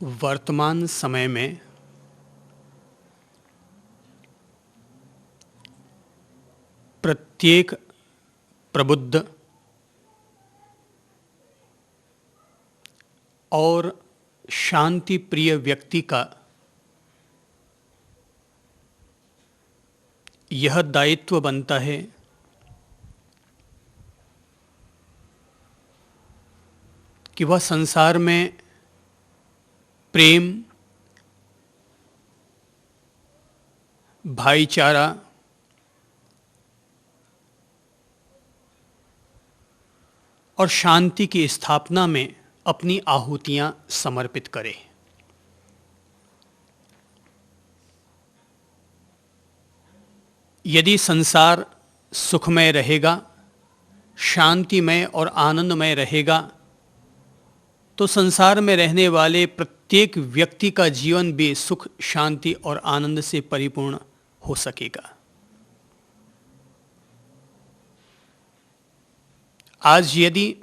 वर्तमान समय में प्रत्येक प्रबुद्ध और शांति प्रिय व्यक्ति का यह दायित्व बनता है कि वह संसार में प्रेम, भाईचारा और शांति की स्थापना में अपनी आहुतियां समर्पित करे। यदि संसार सुखमय रहेगा, शांतिमय और आनंदमय रहेगा, तो संसार में रहने वाले प्रत्येक व्यक्ति का जीवन भी सुख, शांति और आनंद से परिपूर्ण हो सकेगा। आज यदि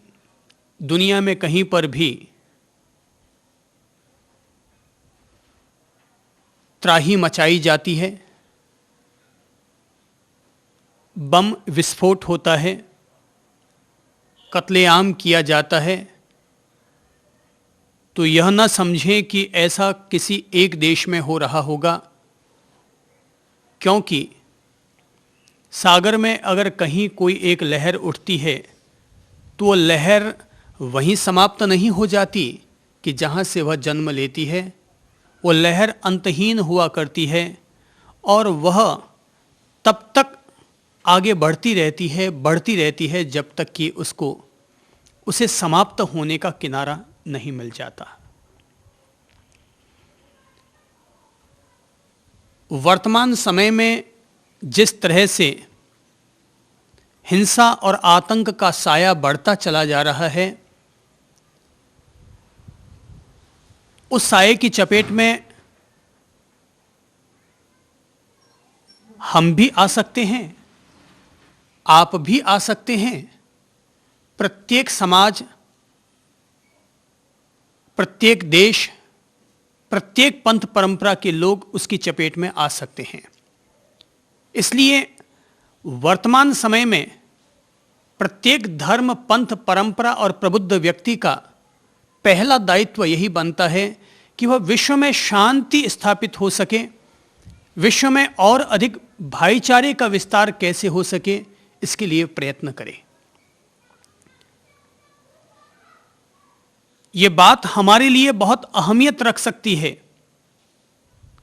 दुनिया में कहीं पर भी त्राही मचाई जाती है, बम विस्फोट होता है, कत्लेआम किया जाता है, तो यह न समझें कि ऐसा किसी एक देश में हो रहा होगा, क्योंकि सागर में अगर कहीं कोई एक लहर उठती है तो वो लहर वहीं समाप्त नहीं हो जाती कि जहाँ से वह जन्म लेती है। वो लहर अंतहीन हुआ करती है और वह तब तक आगे बढ़ती रहती है जब तक कि उसे समाप्त होने का किनारा नहीं मिल जाता। वर्तमान समय में जिस तरह से हिंसा और आतंक का साया बढ़ता चला जा रहा है, उस साये की चपेट में हम भी आ सकते हैं, आप भी आ सकते हैं। प्रत्येक समाज, प्रत्येक देश, प्रत्येक पंथ परंपरा के लोग उसकी चपेट में आ सकते हैं। इसलिए वर्तमान समय में प्रत्येक धर्म, पंथ, परंपरा और प्रबुद्ध व्यक्ति का पहला दायित्व यही बनता है कि वह विश्व में शांति स्थापित हो सके, विश्व में और अधिक भाईचारे का विस्तार कैसे हो सके, इसके लिए प्रयत्न करे। ये बात हमारे लिए बहुत अहमियत रख सकती है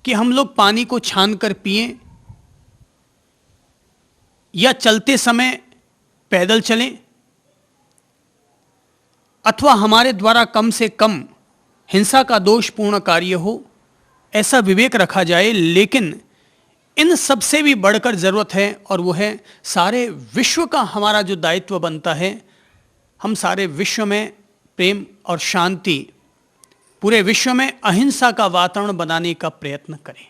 कि हम लोग पानी को छान कर पिएं या चलते समय पैदल चलें, अथवा हमारे द्वारा कम से कम हिंसा का दोषपूर्ण कार्य हो, ऐसा विवेक रखा जाए। लेकिन इन सबसे भी बढ़कर जरूरत है, और वो है सारे विश्व का हमारा जो दायित्व बनता है, हम सारे विश्व में प्रेम और शांति, पूरे विश्व में अहिंसा का वातावरण बनाने का प्रयत्न करें।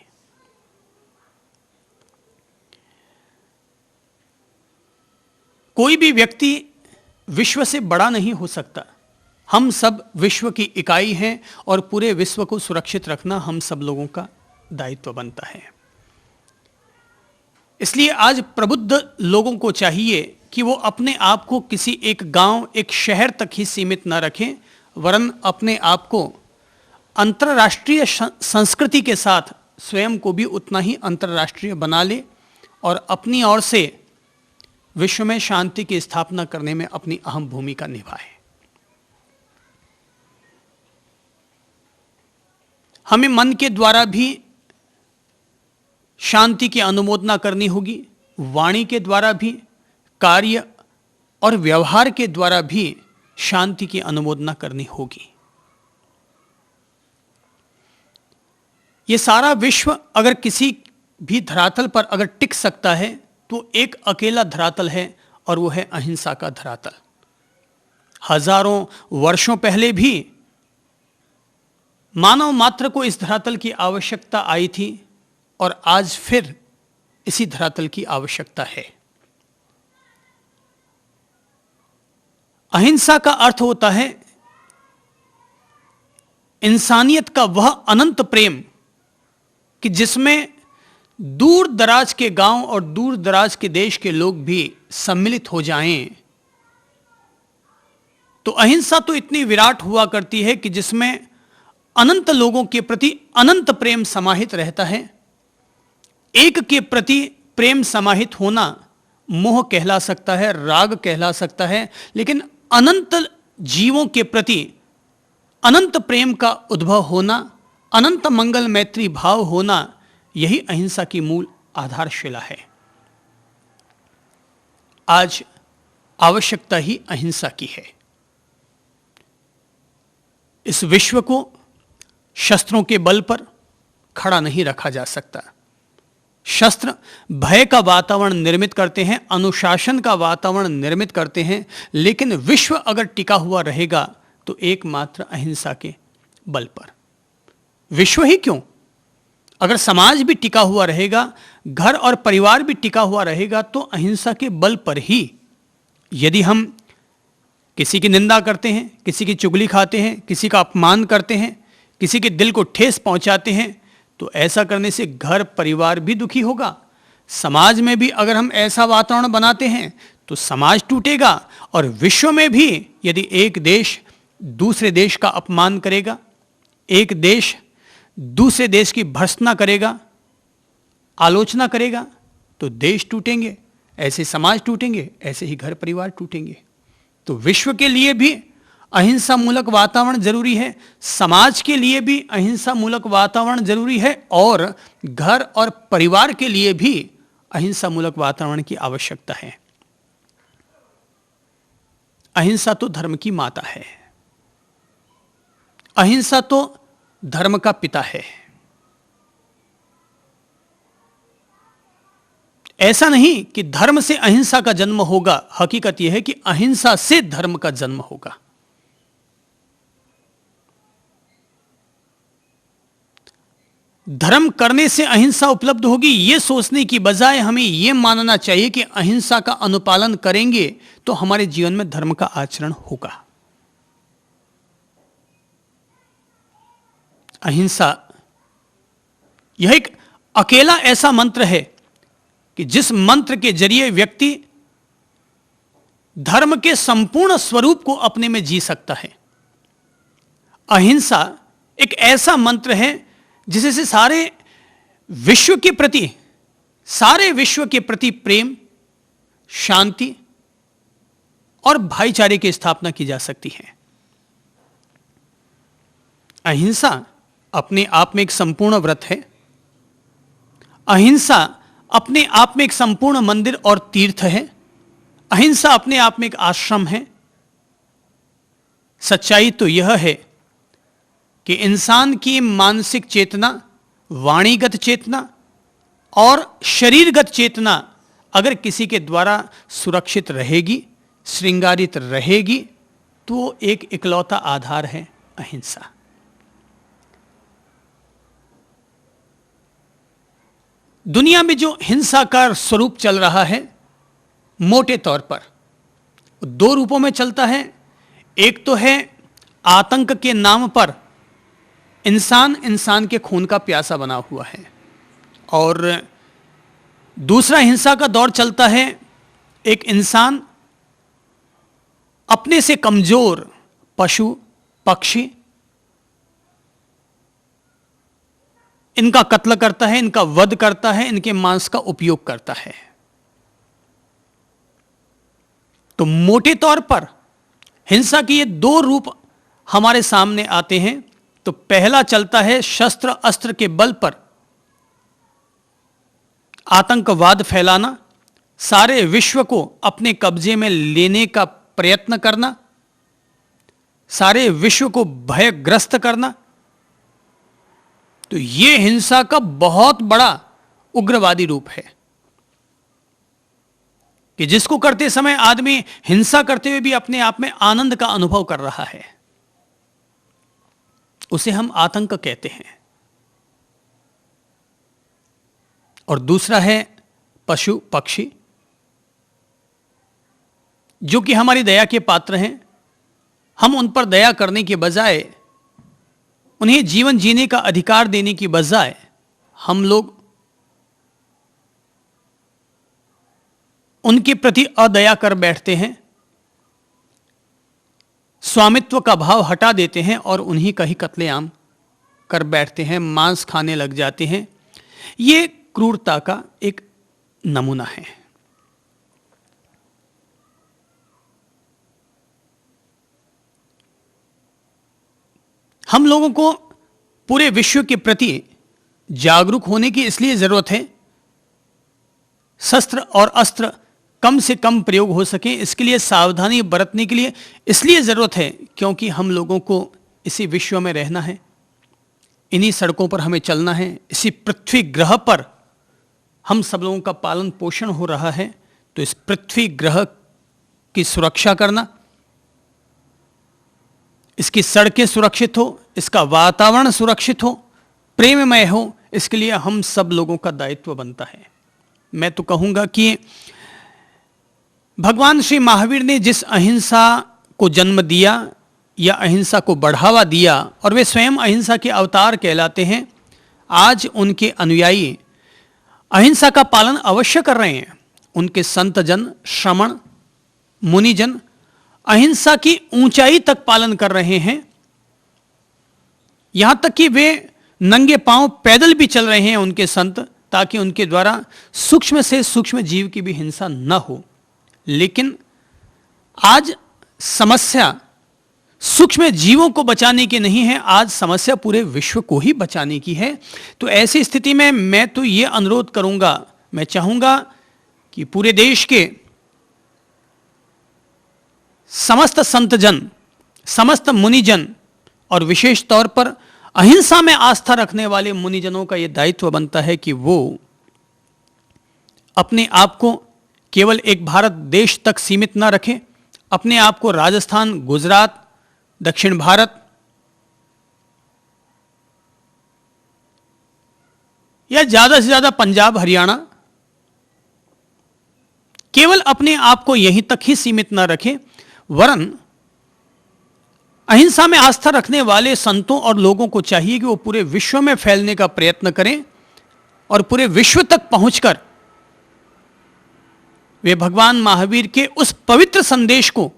कोई भी व्यक्ति विश्व से बड़ा नहीं हो सकता। हम सब विश्व की इकाई हैं और पूरे विश्व को सुरक्षित रखना हम सब लोगों का दायित्व बनता है। इसलिए आज प्रबुद्ध लोगों को चाहिए कि वो अपने आप को किसी एक गांव, एक शहर तक ही सीमित न रखें, वरन अपने आप को अंतर्राष्ट्रीय संस्कृति के साथ स्वयं को भी उतना ही अंतर्राष्ट्रीय बना ले और अपनी ओर से विश्व में शांति की स्थापना करने में अपनी अहम भूमिका निभाए। हमें मन के द्वारा भी शांति की अनुमोदना करनी होगी, वाणी के द्वारा भी, कार्य और व्यवहार के द्वारा भी शांति की अनुमोदना करनी होगी। ये सारा विश्व अगर किसी भी धरातल पर अगर टिक सकता है तो एक अकेला धरातल है, और वो है अहिंसा का धरातल। हजारों वर्षों पहले भी मानव मात्र को इस धरातल की आवश्यकता आई थी, और आज फिर इसी धरातल की आवश्यकता है। अहिंसा का अर्थ होता है इंसानियत का वह अनंत प्रेम कि जिसमें दूर दराज के गांव और दूर दराज के देश के लोग भी सम्मिलित हो जाएं, तो अहिंसा तो इतनी विराट हुआ करती है कि जिसमें अनंत लोगों के प्रति अनंत प्रेम समाहित रहता है। एक के प्रति प्रेम समाहित होना मोह कहला सकता है, राग कहला सकता है, लेकिन अनंत जीवों के प्रति अनंत प्रेम का उद्भव होना, अनंत मंगल मैत्री भाव होना, यही अहिंसा की मूल आधारशिला है। आज आवश्यकता ही अहिंसा की है। इस विश्व को शस्त्रों के बल पर खड़ा नहीं रखा जा सकता। शस्त्र भय का वातावरण निर्मित करते हैं, अनुशासन का वातावरण निर्मित करते हैं, लेकिन विश्व अगर टिका हुआ रहेगा तो एकमात्र अहिंसा के बल पर। विश्व ही क्यों, अगर समाज भी टिका हुआ रहेगा, घर और परिवार भी टिका हुआ रहेगा, तो अहिंसा के बल पर ही। यदि हम किसी की निंदा करते हैं, किसी की चुगली खाते हैं, किसी का अपमान करते हैं, किसी के दिल को ठेस पहुंचाते हैं, तो ऐसा करने से घर परिवार भी दुखी होगा। समाज में भी अगर हम ऐसा वातावरण बनाते हैं तो समाज टूटेगा, और विश्व में भी यदि एक देश दूसरे देश का अपमान करेगा, एक देश दूसरे देश की भर्त्सना करेगा, आलोचना करेगा, तो देश टूटेंगे, ऐसे समाज टूटेंगे, ऐसे ही घर परिवार टूटेंगे। तो विश्व के लिए भी अहिंसा मूलक वातावरण जरूरी है, समाज के लिए भी अहिंसा मूलक वातावरण जरूरी है, और घर और परिवार के लिए भी अहिंसा मूलक वातावरण की आवश्यकता है। अहिंसा तो धर्म की माता है, अहिंसा तो धर्म का पिता है। ऐसा नहीं कि धर्म से अहिंसा का जन्म होगा, हकीकत यह है कि अहिंसा से धर्म का जन्म होगा। धर्म करने से अहिंसा उपलब्ध होगी, यह सोचने की बजाय हमें यह मानना चाहिए कि अहिंसा का अनुपालन करेंगे तो हमारे जीवन में धर्म का आचरण होगा। अहिंसा यह एक अकेला ऐसा मंत्र है कि जिस मंत्र के जरिए व्यक्ति धर्म के संपूर्ण स्वरूप को अपने में जी सकता है। अहिंसा एक ऐसा मंत्र है जिससे सारे विश्व के प्रति प्रेम, शांति और भाईचारे की स्थापना की जा सकती है। अहिंसा अपने आप में एक संपूर्ण व्रत है। अहिंसा अपने आप में एक संपूर्ण मंदिर और तीर्थ है। अहिंसा अपने आप में एक आश्रम है। सच्चाई तो यह है कि इंसान की मानसिक चेतना, वाणीगत चेतना और शरीरगत चेतना अगर किसी के द्वारा सुरक्षित रहेगी, श्रृंगारित रहेगी, तो एक इकलौता आधार है अहिंसा। दुनिया में जो हिंसा का स्वरूप चल रहा है, मोटे तौर पर दो रूपों में चलता है। एक तो है आतंक के नाम पर इंसान के खून का प्यासा बना हुआ है, और दूसरा हिंसा का दौर चलता है, एक इंसान अपने से कमजोर पशु, पक्षी, इनका कत्ल करता है, इनका वध करता है, इनके मांस का उपयोग करता है। तो मोटे तौर पर हिंसा के ये दो रूप हमारे सामने आते हैं। तो पहला चलता है शस्त्र अस्त्र के बल पर आतंकवाद फैलाना, सारे विश्व को अपने कब्जे में लेने का प्रयत्न करना, सारे विश्व को भयग्रस्त करना। तो यह हिंसा का बहुत बड़ा उग्रवादी रूप है कि जिसको करते समय आदमी हिंसा करते हुए भी अपने आप में आनंद का अनुभव कर रहा है, उसे हम आतंक कहते हैं। और दूसरा है पशु पक्षी, जो कि हमारी दया के पात्र हैं। हम उन पर दया करने के बजाय उन्हें जीवन जीने का अधिकार देने की बजाय हम लोग उनके प्रति अदया कर बैठते हैं, स्वामित्व का भाव हटा देते हैं और उन्हीं का ही कत्लेआम कर बैठते हैं, मांस खाने लग जाते हैं। ये क्रूरता का एक नमूना है। हम लोगों को पूरे विश्व के प्रति जागरूक होने की इसलिए जरूरत है, शस्त्र और अस्त्र कम से कम प्रयोग हो सके इसके लिए सावधानी बरतने के लिए इसलिए जरूरत है क्योंकि हम लोगों को इसी विश्व में रहना है, इन्हीं सड़कों पर हमें चलना है, इसी पृथ्वी ग्रह पर हम सब लोगों का पालन पोषण हो रहा है। तो इस पृथ्वी ग्रह की सुरक्षा करना, इसकी सड़कें सुरक्षित हो, इसका वातावरण सुरक्षित हो, प्रेममय हो, इसके लिए हम सब लोगों का दायित्व बनता है। मैं तो कहूंगा कि भगवान श्री महावीर ने जिस अहिंसा को जन्म दिया या अहिंसा को बढ़ावा दिया और वे स्वयं अहिंसा के अवतार कहलाते हैं, आज उनके अनुयायी अहिंसा का पालन अवश्य कर रहे हैं। उनके संतजन, श्रमण, मुनिजन अहिंसा की ऊंचाई तक पालन कर रहे हैं, यहां तक कि वे नंगे पांव पैदल भी चल रहे हैं उनके संत, ताकि उनके द्वारा सूक्ष्म से सूक्ष्म जीव की भी हिंसा न हो। लेकिन आज समस्या सूक्ष्म जीवों को बचाने की नहीं है, आज समस्या पूरे विश्व को ही बचाने की है। तो ऐसी स्थिति में मैं तो ये अनुरोध करूंगा, मैं चाहूंगा कि पूरे देश के समस्त संतजन, समस्त मुनिजन और विशेष तौर पर अहिंसा में आस्था रखने वाले मुनिजनों का यह दायित्व बनता है कि वो अपने आप को केवल एक भारत देश तक सीमित ना रखें, अपने आप को राजस्थान, गुजरात, दक्षिण भारत या ज्यादा से ज्यादा पंजाब, हरियाणा, केवल अपने आप को यहीं तक ही सीमित ना रखें, वरन अहिंसा में आस्था रखने वाले संतों और लोगों को चाहिए कि वो पूरे विश्व में फैलने का प्रयत्न करें और पूरे विश्व तक पहुंचकर वे भगवान महावीर के उस पवित्र संदेश को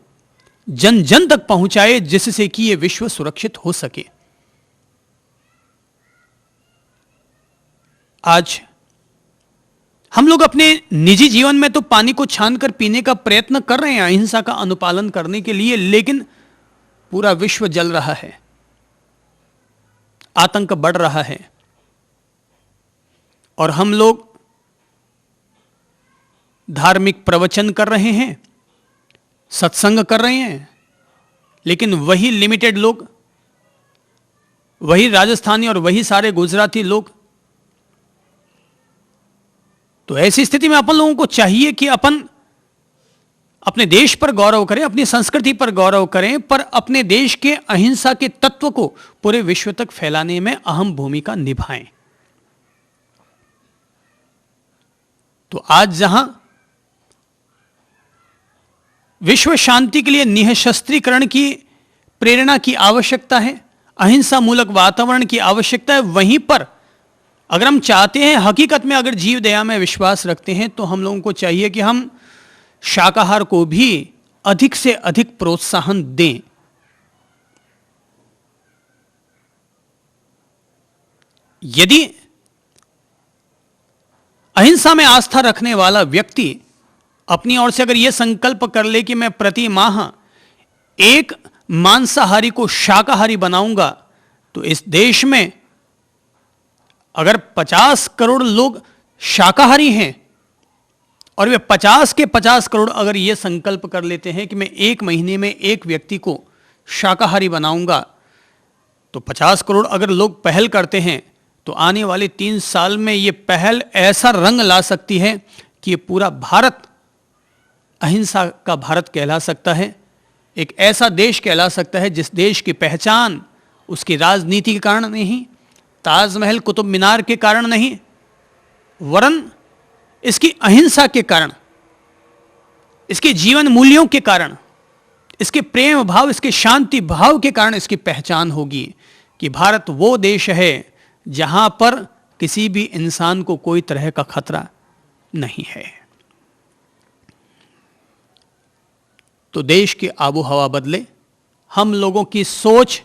जन जन तक पहुंचाए, जिससे कि यह विश्व सुरक्षित हो सके। आज हम लोग अपने निजी जीवन में तो पानी को छानकर पीने का प्रयत्न कर रहे हैं अहिंसा का अनुपालन करने के लिए, लेकिन पूरा विश्व जल रहा है, आतंक बढ़ रहा है और हम लोग धार्मिक प्रवचन कर रहे हैं, सत्संग कर रहे हैं, लेकिन वही लिमिटेड लोग, वही राजस्थानी और वही सारे गुजराती लोग। तो ऐसी स्थिति में अपन लोगों को चाहिए कि अपन अपने देश पर गौरव करें, अपनी संस्कृति पर गौरव करें, पर अपने देश के अहिंसा के तत्व को पूरे विश्व तक फैलाने में अहम भूमिका निभाएं। तो आज जहां विश्व शांति के लिए निःशस्त्रीकरण की प्रेरणा की आवश्यकता है, अहिंसा मूलक वातावरण की आवश्यकता है, वहीं पर अगर हम चाहते हैं, हकीकत में अगर जीव दया में विश्वास रखते हैं, तो हम लोगों को चाहिए कि हम शाकाहार को भी अधिक से अधिक प्रोत्साहन दें। यदि अहिंसा में आस्था रखने वाला व्यक्ति अपनी ओर से अगर यह संकल्प कर ले कि मैं प्रति माह एक मांसाहारी को शाकाहारी बनाऊंगा, तो इस देश में अगर 50 करोड़ लोग शाकाहारी हैं और वे 50 के 50 करोड़ अगर ये संकल्प कर लेते हैं कि मैं एक महीने में एक व्यक्ति को शाकाहारी बनाऊंगा, तो 50 करोड़ अगर लोग पहल करते हैं, तो आने वाले 3 साल में ये पहल ऐसा रंग ला सकती है कि ये पूरा भारत अहिंसा का भारत कहला सकता है, एक ऐसा देश कहला सकता है जिस देश की पहचान उसकी राजनीति के कारण नहीं, ताजमहल, कुतुब मीनार के कारण नहीं, वरन इसकी अहिंसा के कारण, इसके जीवन मूल्यों के कारण, इसके प्रेम भाव, इसके शांति भाव के कारण इसकी पहचान होगी। कि भारत वो देश है जहां पर किसी भी इंसान को कोई तरह का खतरा नहीं है। तो देश की आबो हवा बदले, हम लोगों की सोच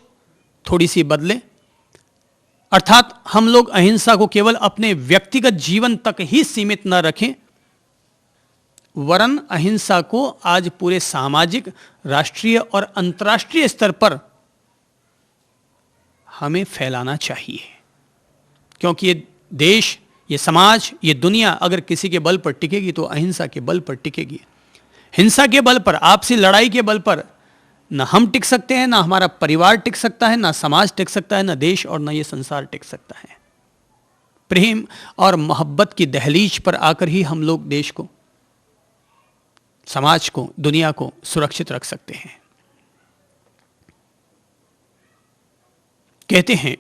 थोड़ी सी बदले, अर्थात हम लोग अहिंसा को केवल अपने व्यक्तिगत जीवन तक ही सीमित न रखें, वरन अहिंसा को आज पूरे सामाजिक, राष्ट्रीय और अंतर्राष्ट्रीय स्तर पर हमें फैलाना चाहिए। क्योंकि ये देश, ये समाज, ये दुनिया अगर किसी के बल पर टिकेगी तो अहिंसा के बल पर टिकेगी। हिंसा के बल पर, आपसी लड़ाई के बल पर न हम टिक सकते हैं, ना हमारा परिवार टिक सकता है, ना समाज टिक सकता है, ना देश और ना ये संसार टिक सकता है। प्रेम और मोहब्बत की दहलीज पर आकर ही हम लोग देश को, समाज को, दुनिया को सुरक्षित रख सकते हैं। कहते हैं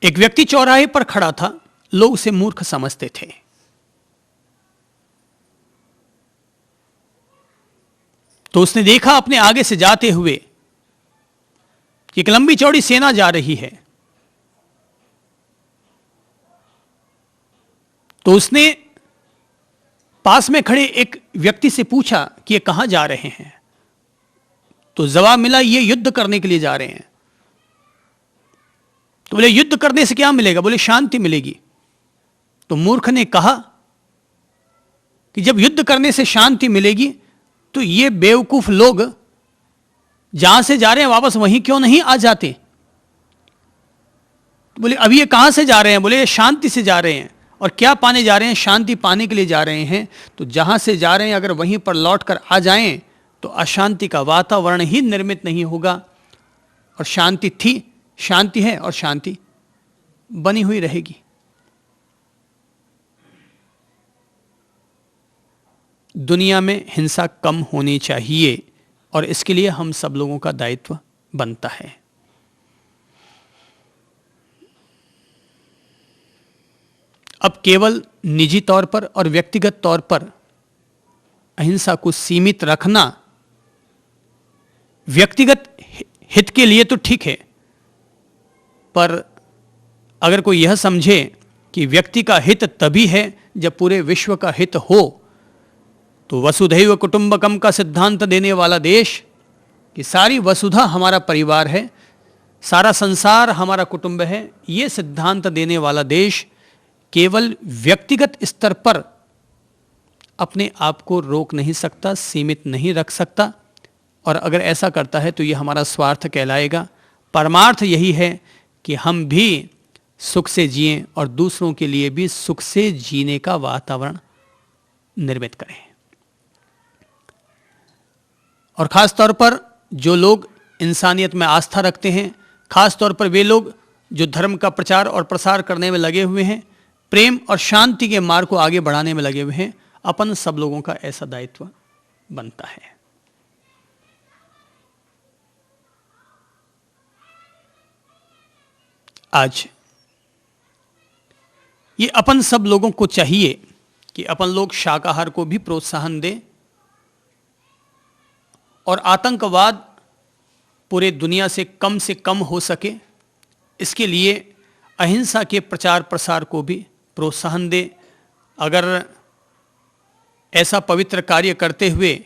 एक व्यक्ति चौराहे पर खड़ा था, लोग उसे मूर्ख समझते थे। तो उसने देखा अपने आगे से जाते हुए कि एक लंबी चौड़ी सेना जा रही है। तो उसने पास में खड़े एक व्यक्ति से पूछा कि ये कहां जा रहे हैं। तो जवाब मिला, ये युद्ध करने के लिए जा रहे हैं। तो बोले युद्ध करने से क्या मिलेगा? बोले शांति मिलेगी। तो मूर्ख ने कहा कि जब युद्ध करने से शांति मिलेगी तो ये बेवकूफ लोग जहां से जा रहे हैं वापस वहीं क्यों नहीं आ जाते? तो बोले अभी ये कहां से जा रहे हैं? बोले ये शांति से जा रहे हैं। और क्या पाने जा रहे हैं? शांति पाने के लिए जा रहे हैं। तो जहां से जा रहे हैं अगर वहीं पर लौट कर आ जाएं तो अशांति का वातावरण ही निर्मित नहीं होगा, और शांति थी, शांति है और शांति बनी हुई रहेगी। दुनिया में हिंसा कम होनी चाहिए और इसके लिए हम सब लोगों का दायित्व बनता है। अब केवल निजी तौर पर और व्यक्तिगत तौर पर अहिंसा को सीमित रखना व्यक्तिगत हित के लिए तो ठीक है, पर अगर कोई यह समझे कि व्यक्ति का हित तभी है जब पूरे विश्व का हित हो, तो वसुधैव कुटुंबकम का सिद्धांत देने वाला देश, कि सारी वसुधा हमारा परिवार है, सारा संसार हमारा कुटुंब है, ये सिद्धांत देने वाला देश केवल व्यक्तिगत स्तर पर अपने आप को रोक नहीं सकता, सीमित नहीं रख सकता। और अगर ऐसा करता है तो ये हमारा स्वार्थ कहलाएगा। परमार्थ यही है कि हम भी सुख से जिएं और दूसरों के लिए भी सुख से जीने का वातावरण निर्मित करें। और खास तौर पर जो लोग इंसानियत में आस्था रखते हैं, खास तौर पर वे लोग जो धर्म का प्रचार और प्रसार करने में लगे हुए हैं, प्रेम और शांति के मार्ग को आगे बढ़ाने में लगे हुए हैं, अपन सब लोगों का ऐसा दायित्व बनता है। आज ये अपन सब लोगों को चाहिए कि अपन लोग शाकाहार को भी प्रोत्साहन दें और आतंकवाद पूरे दुनिया से कम हो सके, इसके लिए अहिंसा के प्रचार प्रसार को भी प्रोत्साहन दें। अगर ऐसा पवित्र कार्य करते हुए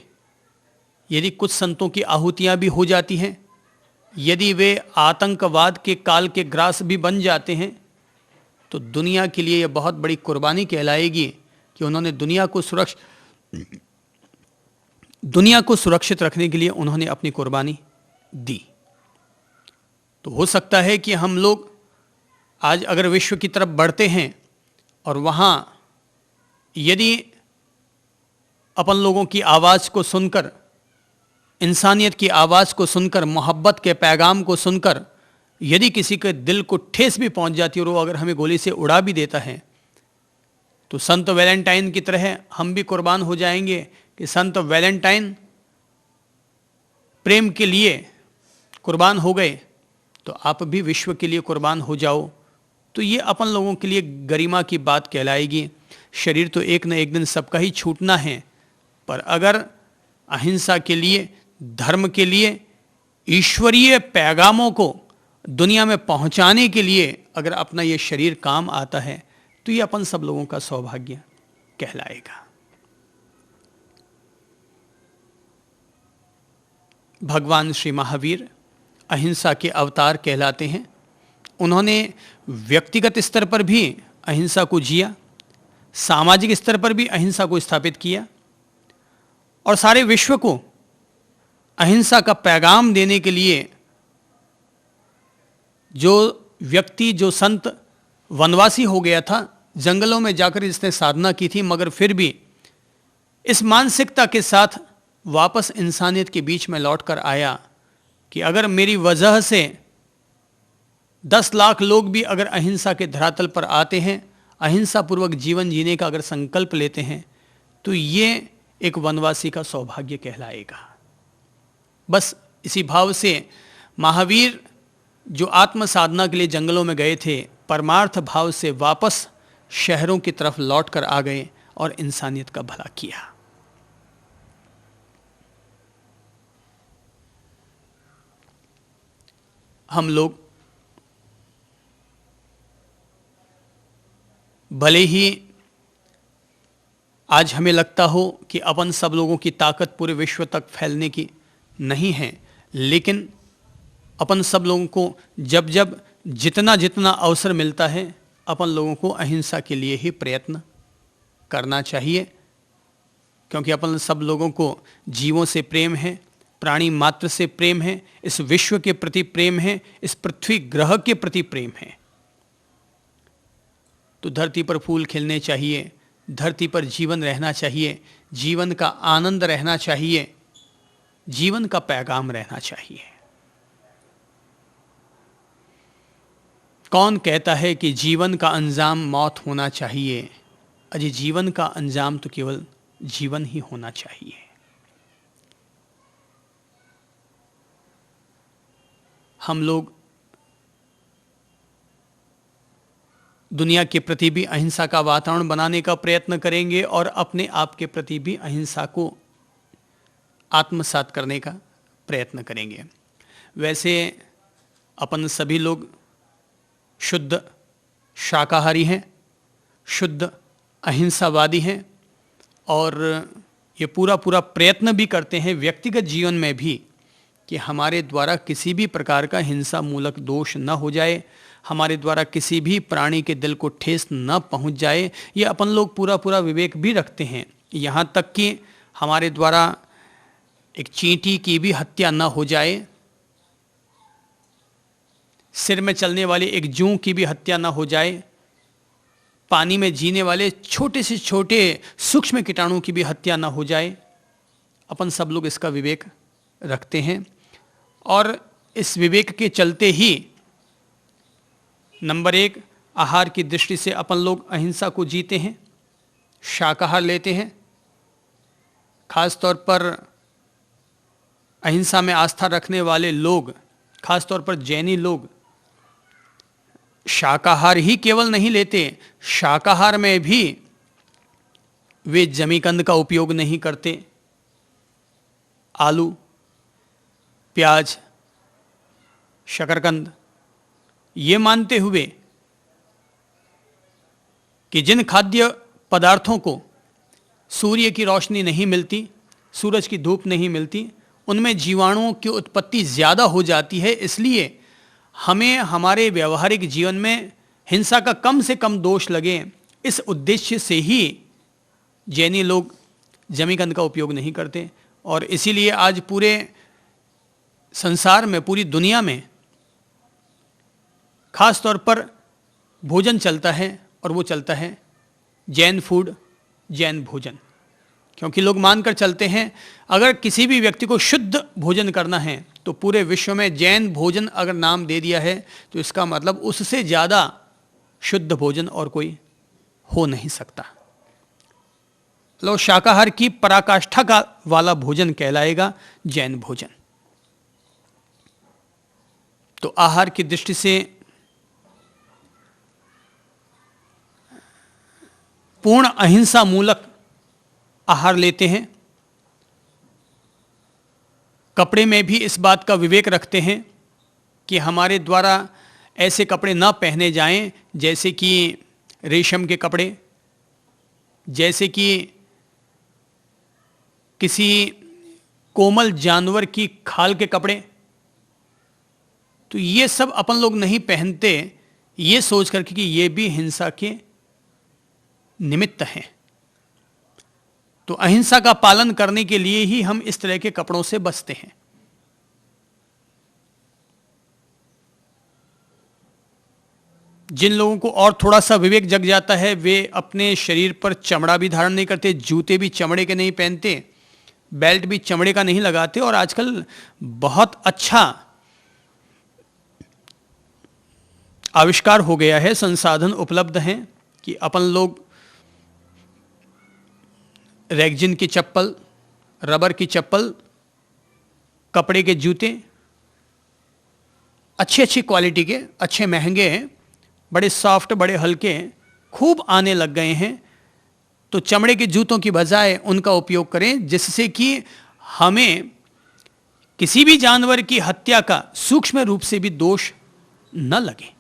यदि कुछ संतों की आहुतियां भी हो जाती हैं, यदि वे आतंकवाद के काल के ग्रास भी बन जाते हैं, तो दुनिया के लिए यह बहुत बड़ी कुर्बानी कहलाएगी कि उन्होंने दुनिया को सुरक्षित रखने के लिए उन्होंने अपनी कुर्बानी दी। तो हो सकता है कि हम लोग आज अगर विश्व की तरफ बढ़ते हैं और वहाँ यदि अपन लोगों की आवाज़ को सुनकर, इंसानियत की आवाज़ को सुनकर, मोहब्बत के पैगाम को सुनकर यदि किसी के दिल को ठेस भी पहुंच जाती है और वो अगर हमें गोली से उड़ा भी देता है, तो संत वैलेंटाइन की तरह हम भी कुर्बान हो जाएंगे कि संत वैलेंटाइन प्रेम के लिए कुर्बान हो गए, तो आप भी विश्व के लिए कुर्बान हो जाओ। तो ये अपन लोगों के लिए गरिमा की बात कहलाएगी। शरीर तो एक न एक दिन सबका ही छूटना है, पर अगर अहिंसा के लिए, धर्म के लिए, ईश्वरीय पैगामों को दुनिया में पहुंचाने के लिए अगर अपना ये शरीर काम आता है तो ये अपन सब लोगों का सौभाग्य कहलाएगा। भगवान श्री महावीर अहिंसा के अवतार कहलाते हैं। उन्होंने व्यक्तिगत स्तर पर भी अहिंसा को जिया, सामाजिक स्तर पर भी अहिंसा को स्थापित किया और सारे विश्व को अहिंसा का पैगाम देने के लिए जो व्यक्ति, जो संत वनवासी हो गया था, जंगलों में जाकर इसने साधना की थी, मगर फिर भी इस मानसिकता के साथ वापस इंसानियत के बीच में लौटकर आया कि अगर मेरी वजह से 10 लाख लोग भी अगर अहिंसा के धरातल पर आते हैं, अहिंसा पूर्वक जीवन जीने का अगर संकल्प लेते हैं, तो ये एक वनवासी का सौभाग्य कहलाएगा। बस इसी भाव से महावीर जो आत्म साधना के लिए जंगलों में गए थे, परमार्थ भाव से वापस शहरों की तरफ लौटकर आ गए और इंसानियत का भला किया। हम लोग भले ही आज हमें लगता हो कि अपन सब लोगों की ताकत पूरे विश्व तक फैलने की नहीं है, लेकिन अपन सब लोगों को जब जब जितना जितना अवसर मिलता है, अपन लोगों को अहिंसा के लिए ही प्रयत्न करना चाहिए, क्योंकि अपन सब लोगों को जीवों से प्रेम है, प्राणी मात्र से प्रेम है, इस विश्व के प्रति प्रेम है, इस पृथ्वी ग्रह के प्रति प्रेम है। तो धरती पर फूल खिलने चाहिए, धरती पर जीवन रहना चाहिए, जीवन का आनंद रहना चाहिए, जीवन का पैगाम रहना चाहिए। कौन कहता है कि जीवन का अंजाम मौत होना चाहिए? अजी जीवन का अंजाम तो केवल जीवन ही होना चाहिए। हम लोग दुनिया के प्रति भी अहिंसा का वातावरण बनाने का प्रयत्न करेंगे और अपने आप के प्रति भी अहिंसा को आत्मसात करने का प्रयत्न करेंगे। वैसे अपन सभी लोग शुद्ध शाकाहारी हैं, शुद्ध अहिंसावादी हैं और ये पूरा प्रयत्न भी करते हैं व्यक्तिगत जीवन में भी कि हमारे द्वारा किसी भी प्रकार का हिंसा मूलक दोष न हो जाए, हमारे द्वारा किसी भी प्राणी के दिल को ठेस न पहुंच जाए। ये अपन लोग पूरा विवेक भी रखते हैं। यहाँ तक कि हमारे द्वारा एक चींटी की भी हत्या न हो जाए, सिर में चलने वाले एक जूं की भी हत्या न हो जाए, पानी में जीने वाले छोटे से छोटे सूक्ष्म कीटाणु की भी हत्या न हो जाए। अपन सब लोग इसका विवेक रखते हैं और इस विवेक के चलते ही नंबर 1 आहार की दृष्टि से अपन लोग अहिंसा को जीते हैं, शाकाहार लेते हैं। खास तौर पर अहिंसा में आस्था रखने वाले लोग, खास तौर पर जैनी लोग, शाकाहार ही केवल नहीं लेते, शाकाहार में भी वे जमीकंद का उपयोग नहीं करते, आलू, प्याज, शकरकंद, ये मानते हुए कि जिन खाद्य पदार्थों को सूर्य की रोशनी नहीं मिलती, सूरज की धूप नहीं मिलती, उनमें जीवाणुओं की उत्पत्ति ज़्यादा हो जाती है, इसलिए हमें हमारे व्यवहारिक जीवन में हिंसा का कम से कम दोष लगे, इस उद्देश्य से ही जैनी लोग जमीकंद का उपयोग नहीं करते। और इसीलिए आज पूरे संसार में, पूरी दुनिया में खास तौर पर भोजन चलता है और वो चलता है जैन फूड, जैन भोजन। क्योंकि लोग मानकर चलते हैं अगर किसी भी व्यक्ति को शुद्ध भोजन करना है तो पूरे विश्व में जैन भोजन अगर नाम दे दिया है तो इसका मतलब उससे ज़्यादा शुद्ध भोजन और कोई हो नहीं सकता। लो शाकाहार की पराकाष्ठा का वाला भोजन कहलाएगा जैन भोजन। तो आहार की दृष्टि से पूर्ण अहिंसा मूलक आहार लेते हैं। कपड़े में भी इस बात का विवेक रखते हैं कि हमारे द्वारा ऐसे कपड़े ना पहने जाएं जैसे कि रेशम के कपड़े, जैसे कि किसी कोमल जानवर की खाल के कपड़े। तो ये सब अपन लोग नहीं पहनते, ये सोच करके कि ये भी हिंसा के निमित्त हैं। तो अहिंसा का पालन करने के लिए ही हम इस तरह के कपड़ों से बचते हैं। जिन लोगों को और थोड़ा सा विवेक जग जाता है वे अपने शरीर पर चमड़ा भी धारण नहीं करते, जूते भी चमड़े के नहीं पहनते, बेल्ट भी चमड़े का नहीं लगाते। और आजकल बहुत अच्छा आविष्कार हो गया है, संसाधन उपलब्ध हैं कि अपन लोग रेगजिन की चप्पल, रबर की चप्पल, कपड़े के जूते अच्छी अच्छी क्वालिटी के, अच्छे महंगे हैं, बड़े सॉफ्ट, बड़े हल्के हैं, खूब आने लग गए हैं। तो चमड़े के जूतों की बजाय उनका उपयोग करें, जिससे कि हमें किसी भी जानवर की हत्या का सूक्ष्म रूप से भी दोष न लगे।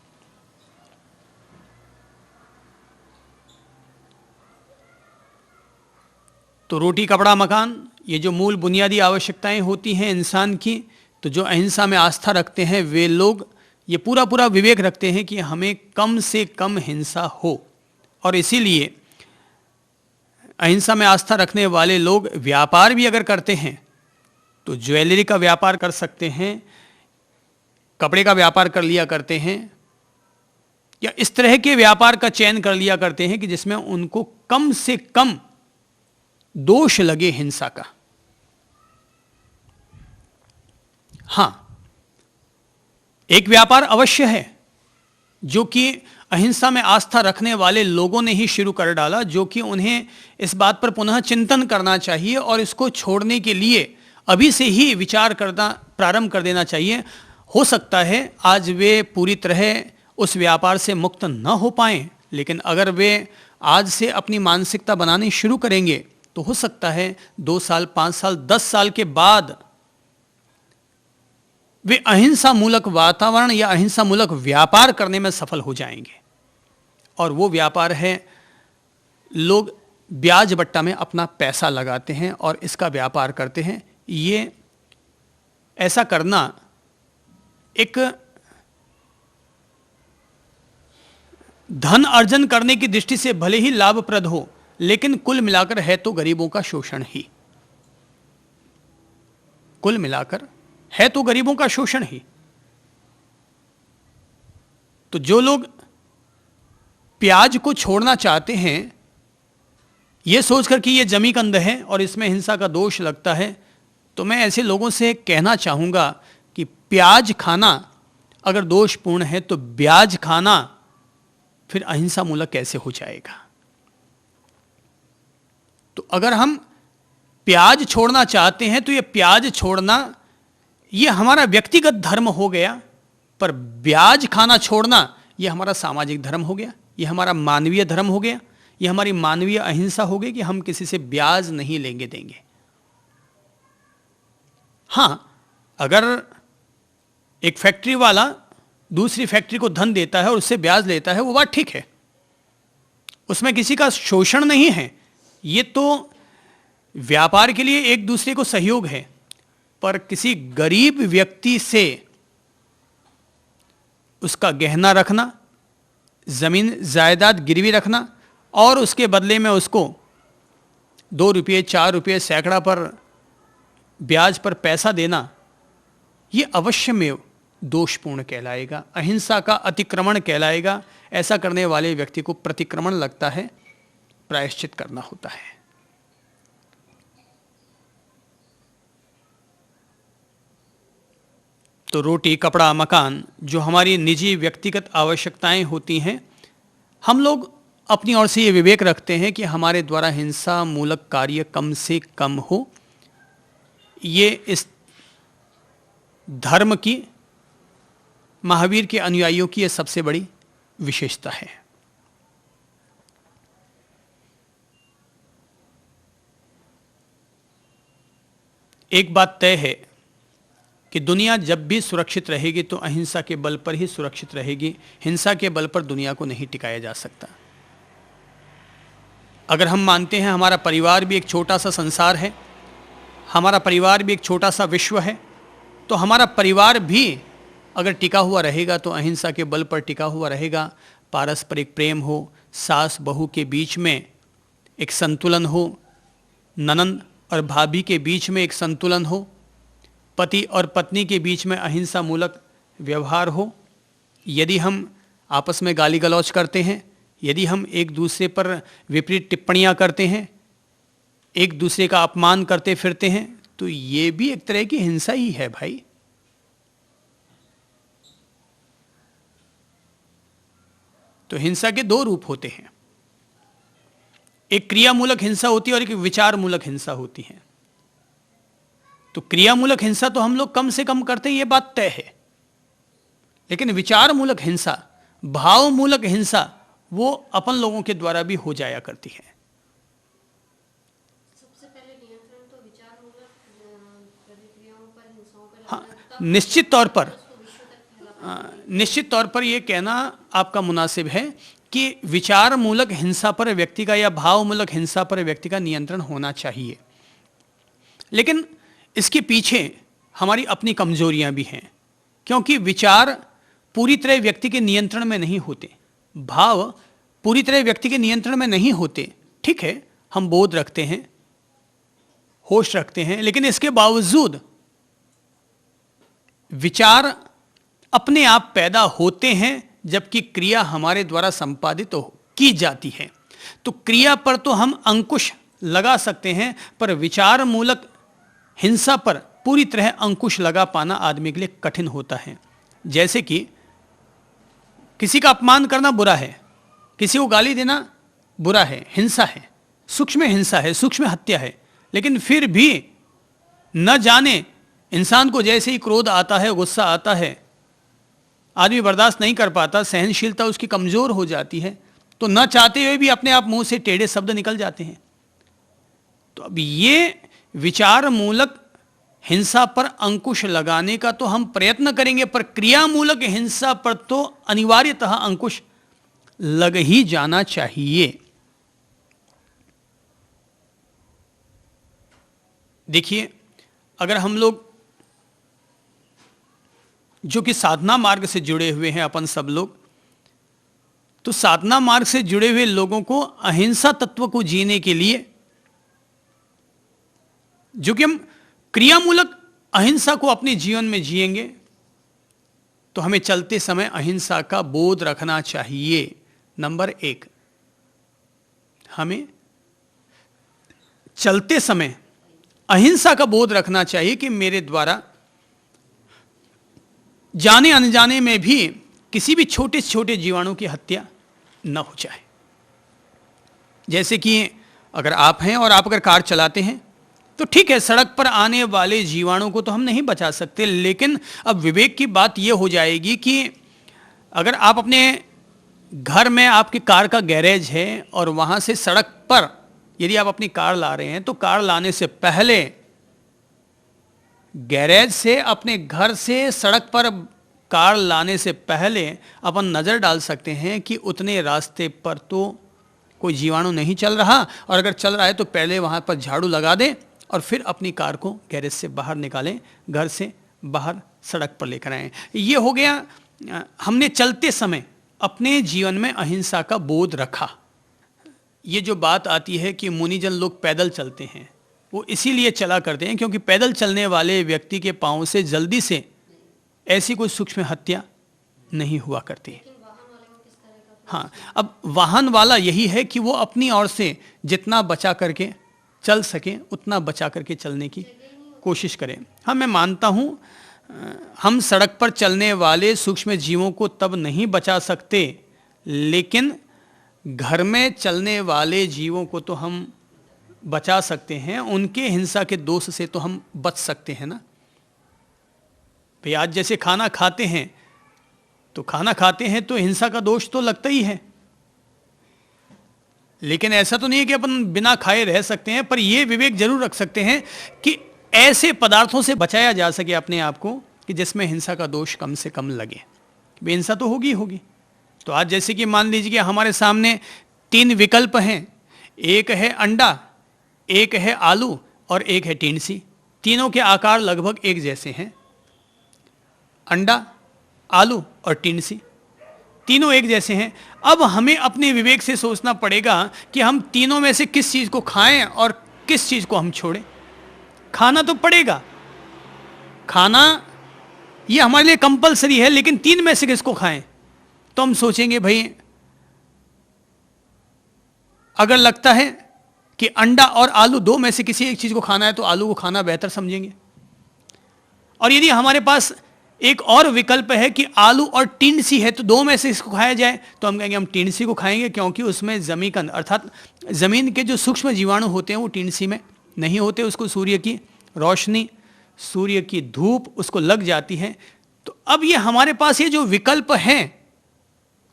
तो रोटी, कपड़ा, मकान, ये जो मूल बुनियादी आवश्यकताएं होती हैं इंसान की, तो जो अहिंसा में आस्था रखते हैं वे लोग ये पूरा पूरा विवेक रखते हैं कि हमें कम से कम हिंसा हो। और इसीलिए अहिंसा में आस्था रखने वाले लोग व्यापार भी अगर करते हैं तो ज्वेलरी का व्यापार कर सकते हैं, कपड़े का व्यापार कर लिया करते हैं, या इस तरह के व्यापार का चयन कर लिया करते हैं कि जिसमें उनको कम से कम दोष लगे हिंसा का। हां, एक व्यापार अवश्य है जो कि अहिंसा में आस्था रखने वाले लोगों ने ही शुरू कर डाला, जो कि उन्हें इस बात पर पुनः चिंतन करना चाहिए और इसको छोड़ने के लिए अभी से ही विचार करना प्रारंभ कर देना चाहिए। हो सकता है आज वे पूरी तरह उस व्यापार से मुक्त न हो पाएं, लेकिन अगर वे आज से अपनी मानसिकता बनानी शुरू करेंगे तो हो सकता है 2 साल, 5 साल, 10 साल के बाद वे अहिंसा मूलक वातावरण या अहिंसा मूलक व्यापार करने में सफल हो जाएंगे। और वो व्यापार है, लोग ब्याज बट्टा में अपना पैसा लगाते हैं और इसका व्यापार करते हैं। ये ऐसा करना एक धन अर्जन करने की दृष्टि से भले ही लाभप्रद हो, लेकिन कुल मिलाकर है तो गरीबों का शोषण ही। कुल मिलाकर है तो गरीबों का शोषण ही। तो जो लोग प्याज को छोड़ना चाहते हैं यह सोचकर कि यह जमी कंद है और इसमें हिंसा का दोष लगता है, तो मैं ऐसे लोगों से कहना चाहूंगा कि प्याज खाना अगर दोषपूर्ण है तो ब्याज खाना फिर अहिंसा मूलक कैसे हो जाएगा। तो अगर हम प्याज छोड़ना चाहते हैं तो यह प्याज छोड़ना यह हमारा व्यक्तिगत धर्म हो गया, पर ब्याज खाना छोड़ना यह हमारा सामाजिक धर्म हो गया, यह हमारा मानवीय धर्म हो गया, यह हमारी मानवीय अहिंसा हो गई कि हम किसी से ब्याज नहीं लेंगे देंगे। हां, अगर एक फैक्ट्री वाला दूसरी फैक्ट्री को धन देता है और उससे ब्याज लेता है, वो बात ठीक है, उसमें किसी का शोषण नहीं है, ये तो व्यापार के लिए एक दूसरे को सहयोग है। पर किसी गरीब व्यक्ति से उसका गहना रखना, जमीन जायदाद गिरवी रखना और उसके बदले में उसको 2 रुपये, 4 रुपये, सैकड़ा पर ब्याज पर पैसा देना, यह अवश्य में दोषपूर्ण कहलाएगा, अहिंसा का अतिक्रमण कहलाएगा। ऐसा करने वाले व्यक्ति को प्रतिक्रमण लगता है, प्रायश्चित करना होता है। तो रोटी, कपड़ा, मकान जो हमारी निजी व्यक्तिगत आवश्यकताएं होती हैं, हम लोग अपनी ओर से ये विवेक रखते हैं कि हमारे द्वारा हिंसा मूलक कार्य कम से कम हो। ये इस धर्म की, महावीर के अनुयायियों की यह सबसे बड़ी विशेषता है। एक बात तय है कि दुनिया जब भी सुरक्षित रहेगी तो अहिंसा के बल पर ही सुरक्षित रहेगी। हिंसा के बल पर दुनिया को नहीं टिकाया जा सकता। अगर हम मानते हैं हमारा परिवार भी एक छोटा सा संसार है, हमारा परिवार भी एक छोटा सा विश्व है, तो हमारा परिवार भी अगर टिका हुआ रहेगा तो अहिंसा के बल पर टिका हुआ रहेगा। पारस्परिक प्रेम हो, सास बहू के बीच में एक संतुलन हो, ननंद और भाभी के बीच में एक संतुलन हो, पति और पत्नी के बीच में अहिंसा मूलक व्यवहार हो। यदि हम आपस में गाली गलौज करते हैं, यदि हम एक दूसरे पर विपरीत टिप्पणियां करते हैं, एक दूसरे का अपमान करते फिरते हैं, तो ये भी एक तरह की हिंसा ही है भाई। तो हिंसा के दो रूप होते हैं, एक क्रियामूलक हिंसा होती है और एक विचार मूलक हिंसा होती है। तो क्रियामूलक हिंसा तो हम लोग कम से कम करते हैं, ये बात तय है, लेकिन विचार मूलक हिंसा, भाव मूलक हिंसा, वो अपन लोगों के द्वारा भी हो जाया करती है। सबसे पहले नियंत्रण तो विचार मूलक प्रतिक्रियाओं पर, हिंसाओं पर। हाँ, निश्चित तौर पर यह कहना आपका मुनासिब है कि विचार मूलक हिंसा पर व्यक्ति का या भाव मूलक हिंसा पर व्यक्ति का नियंत्रण होना चाहिए, लेकिन इसके पीछे हमारी अपनी कमजोरियां भी हैं, क्योंकि विचार पूरी तरह व्यक्ति के नियंत्रण में नहीं होते, भाव पूरी तरह व्यक्ति के नियंत्रण में नहीं होते। ठीक है, हम बोध रखते हैं, होश रखते हैं, लेकिन इसके बावजूद विचार अपने आप पैदा होते हैं, जबकि क्रिया हमारे द्वारा संपादित की जाती है। तो क्रिया पर तो हम अंकुश लगा सकते हैं, पर विचार मूलक हिंसा पर पूरी तरह अंकुश लगा पाना आदमी के लिए कठिन होता है। जैसे कि किसी का अपमान करना बुरा है, किसी को गाली देना बुरा है, हिंसा है, सूक्ष्म हिंसा है, सूक्ष्म हत्या है, लेकिन फिर भी न जाने इंसान को जैसे ही क्रोध आता है, गुस्सा आता है, आदमी बर्दाश्त नहीं कर पाता, सहनशीलता उसकी कमजोर हो जाती है, तो न चाहते हुए भी अपने आप मुंह से टेढ़े शब्द निकल जाते हैं। तो अब ये विचार मूलक हिंसा पर अंकुश लगाने का तो हम प्रयत्न करेंगे, पर क्रिया मूलक हिंसा पर तो अनिवार्यतः अंकुश लग ही जाना चाहिए। देखिए, अगर हम लोग जो कि साधना मार्ग से जुड़े हुए हैं अपन सब लोग, तो साधना मार्ग से जुड़े हुए लोगों को अहिंसा तत्व को जीने के लिए, जो कि हम क्रियामूलक अहिंसा को अपने जीवन में जिएंगे, तो हमें चलते समय अहिंसा का बोध रखना चाहिए। नंबर 1, हमें चलते समय अहिंसा का बोध रखना चाहिए कि मेरे द्वारा जाने अनजाने में भी किसी भी छोटे से छोटे जीवाणु की हत्या न हो जाए। जैसे कि अगर आप हैं और आप अगर कार चलाते हैं, तो ठीक है, सड़क पर आने वाले जीवाणु को तो हम नहीं बचा सकते, लेकिन अब विवेक की बात यह हो जाएगी कि अगर आप अपने घर में, आपकी कार का गैरेज है और वहां से सड़क पर यदि आप अपनी कार ला रहे हैं, तो कार लाने से पहले गैरेज से अपने घर से सड़क पर कार लाने से पहले अपन नज़र डाल सकते हैं कि उतने रास्ते पर तो कोई जीवाणु नहीं चल रहा, और अगर चल रहा है तो पहले वहाँ पर झाड़ू लगा दें और फिर अपनी कार को गैरेज से बाहर निकालें, घर से बाहर सड़क पर लेकर आएँ। ये हो गया, हमने चलते समय अपने जीवन में अहिंसा का बोध रखा। ये जो बात आती है कि मुनिजन लोग पैदल चलते हैं, वो इसीलिए चला करते हैं क्योंकि पैदल चलने वाले व्यक्ति के पाँव से जल्दी से ऐसी कोई सूक्ष्म हत्या नहीं हुआ करती। हाँ, अब वाहन वाला यही है कि वो अपनी ओर से जितना बचा करके चल सके उतना बचा करके चलने की कोशिश करें। हाँ, मैं मानता हूँ हम सड़क पर चलने वाले सूक्ष्म जीवों को तब नहीं बचा सकते, लेकिन घर में चलने वाले जीवों को तो हम बचा सकते हैं, उनके हिंसा के दोष से तो हम बच सकते हैं ना। भाई आज जैसे खाना खाते हैं, तो खाना खाते हैं तो हिंसा का दोष तो लगता ही है, लेकिन ऐसा तो नहीं है कि अपन बिना खाए रह सकते हैं। पर यह विवेक जरूर रख सकते हैं कि ऐसे पदार्थों से बचाया जा सके अपने आप को कि जिसमें हिंसा का दोष कम से कम लगे। हिंसा तो होगी होगी। तो आज जैसे कि मान लीजिए कि हमारे सामने 3 विकल्प हैं, एक है अंडा, एक है आलू और एक है टिंडसी। तीनों के आकार लगभग एक जैसे हैं, अंडा, आलू और टिंडसी, तीनों एक जैसे हैं। अब हमें अपने विवेक से सोचना पड़ेगा कि हम तीनों में से किस चीज को खाएं और किस चीज को हम छोड़ें। खाना तो पड़ेगा, खाना ये हमारे लिए कंपलसरी है, लेकिन 3 में से किसको खाएं? तो हम सोचेंगे भाई अगर लगता है कि अंडा और आलू 2 में से किसी एक चीज को खाना है तो आलू को खाना बेहतर समझेंगे। और यदि हमारे पास एक और विकल्प है कि आलू और टिंडसी है तो 2 में से इसको खाया जाए, तो हम कहेंगे हम टिंडसी को खाएंगे, क्योंकि उसमें जमीकंद अर्थात जमीन के जो सूक्ष्म जीवाणु होते हैं वो टिंडसी में नहीं होते। उसको सूर्य की रोशनी, सूर्य की धूप उसको लग जाती है। तो अब ये हमारे पास ये जो विकल्प हैं,